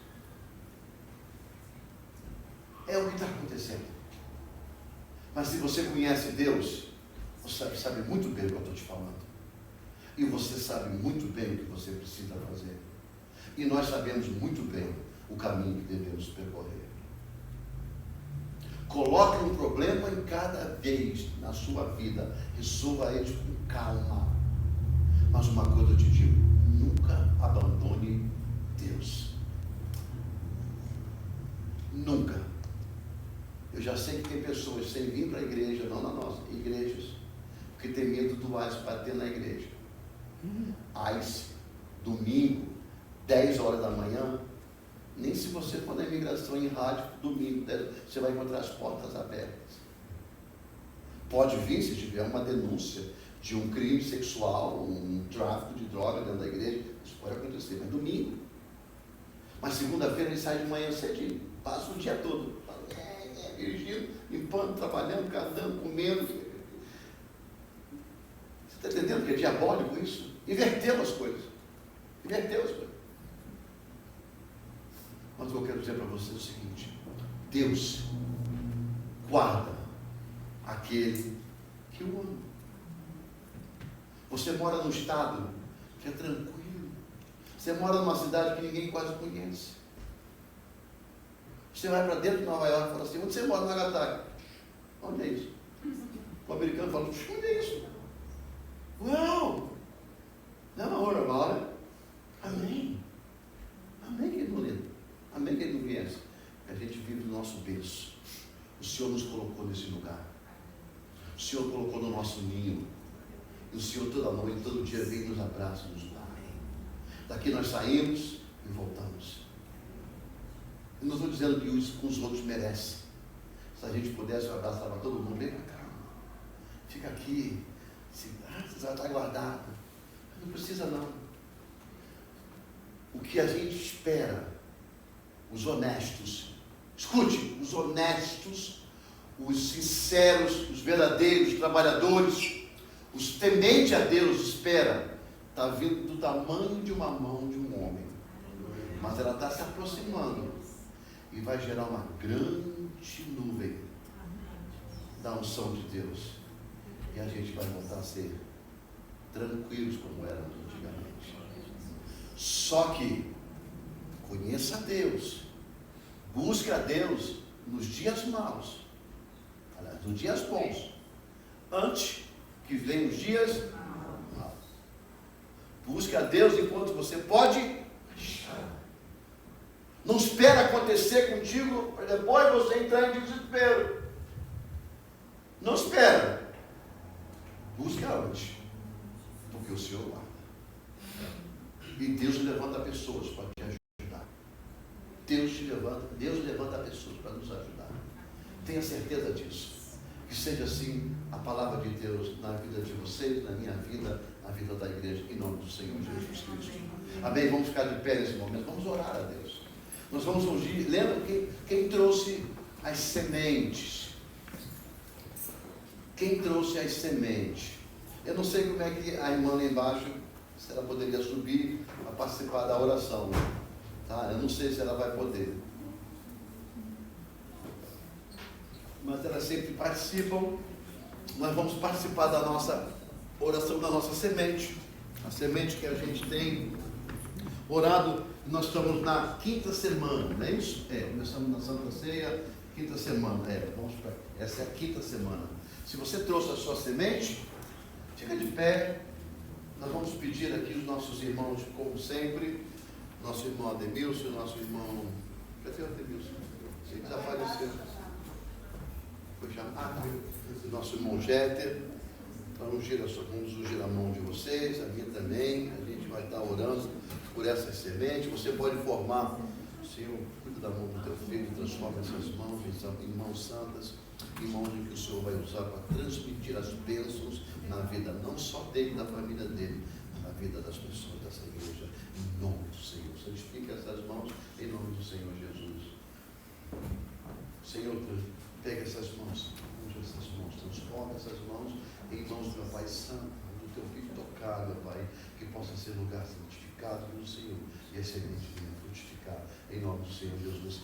Speaker 1: É o que está acontecendo. Mas se você conhece Deus, você sabe muito bem o que eu estou te falando. E você sabe muito bem o que você precisa fazer. E nós sabemos muito bem o caminho que devemos percorrer. Coloque um problema em cada vez na sua vida. Resolva eles com calma. Mas uma coisa eu te digo, nunca abandone Deus. Nunca. Eu já sei que tem pessoas sem vir para a igreja, não na nossa, igrejas, porque tem medo do ICE bater na igreja. ICE, domingo, 10 horas da manhã, nem se você for na imigração em rádio, domingo, você vai encontrar as portas abertas. Pode vir se tiver uma denúncia de um crime sexual, um tráfico de droga dentro da igreja, isso pode acontecer, mas domingo. Mas segunda-feira ele sai de manhã cedinho, passa o dia todo, dirigindo, limpando, trabalhando, cantando, comendo. Você está entendendo que é diabólico isso? Inverteu as coisas. Inverteu as coisas. Mas o que eu quero dizer para você é o seguinte: Deus guarda aquele que o ama. Você mora num estado que é tranquilo. Você mora numa cidade que ninguém quase conhece. Você vai para dentro de Nova York e fala assim: onde você mora? Nagasaki? Onde é isso? O americano fala: onde é isso? Uau! Não, ora, agora. Amém. Amém, querido bonito. Amém, querido conhece. A gente vive no nosso berço. O Senhor nos colocou nesse lugar. O Senhor colocou no nosso ninho. E o Senhor toda noite, todo dia vem, nos abraça, nos dá. Daqui nós saímos e voltamos. Eu não estou dizendo que os outros merecem. Se a gente pudesse, eu abraçava todo mundo. Vem para cá. Fica aqui. Você vai estar guardado. Não precisa não. O que a gente espera, os honestos, escute, os honestos, os sinceros, os verdadeiros trabalhadores, os tementes a Deus espera, está vindo do tamanho de uma mão de um homem. Mas ela está se aproximando e vai gerar uma grande nuvem da unção de Deus. E a gente vai voltar a ser tranquilos como éramos antigamente. Só que conheça a Deus, busque a Deus nos dias maus, nos dias bons, antes que venham os dias maus. Busque a Deus enquanto você pode achar. Não espera acontecer contigo para depois você entrar em desespero. Não espera. Busca antes, porque o Senhor guarda. E Deus levanta pessoas para te ajudar. Deus levanta pessoas para nos ajudar. Tenha certeza disso. Que seja assim a palavra de Deus na vida de vocês, na minha vida, na vida da igreja, em nome do Senhor Jesus Cristo. Amém? Vamos ficar de pé nesse momento. Vamos orar a Deus. Nós vamos ungir. Lembra quem trouxe as sementes? Quem trouxe as sementes? Eu não sei como é que a irmã lá embaixo, se ela poderia subir a participar da oração. Tá? Eu não sei se ela vai poder. Mas elas sempre participam. Nós vamos participar da nossa oração, da nossa semente. A semente que a gente tem orado. Nós estamos na quinta semana, não é isso? Começamos na Santa Ceia, quinta semana. Essa é a quinta semana. Se você trouxe a sua semente, fica de pé. Nós vamos pedir aqui os nossos irmãos, como sempre, nosso irmão Ademilson, nosso irmão... Cadê o Ademilson? Ele desapareceu. Foi chamado. Nosso irmão Jéter. Vamos ungir a mão de vocês, a minha também. A gente vai estar orando por essas sementes. Você pode formar, Senhor, cuida da mão do teu filho, transforma essas mãos em mãos santas, em mãos em que o Senhor vai usar para transmitir as bênçãos na vida, não só dele, da família dele, mas na vida das pessoas dessa igreja, em nome do Senhor. Santifica essas mãos, em nome do Senhor Jesus. Senhor, pega essas mãos, unge essas mãos, transforma essas mãos em mãos do meu Pai Santo, do teu Filho tocado, meu Pai, que possa ser lugar santificado pelo Senhor e excelentemente frutificar, em nome do Senhor Jesus.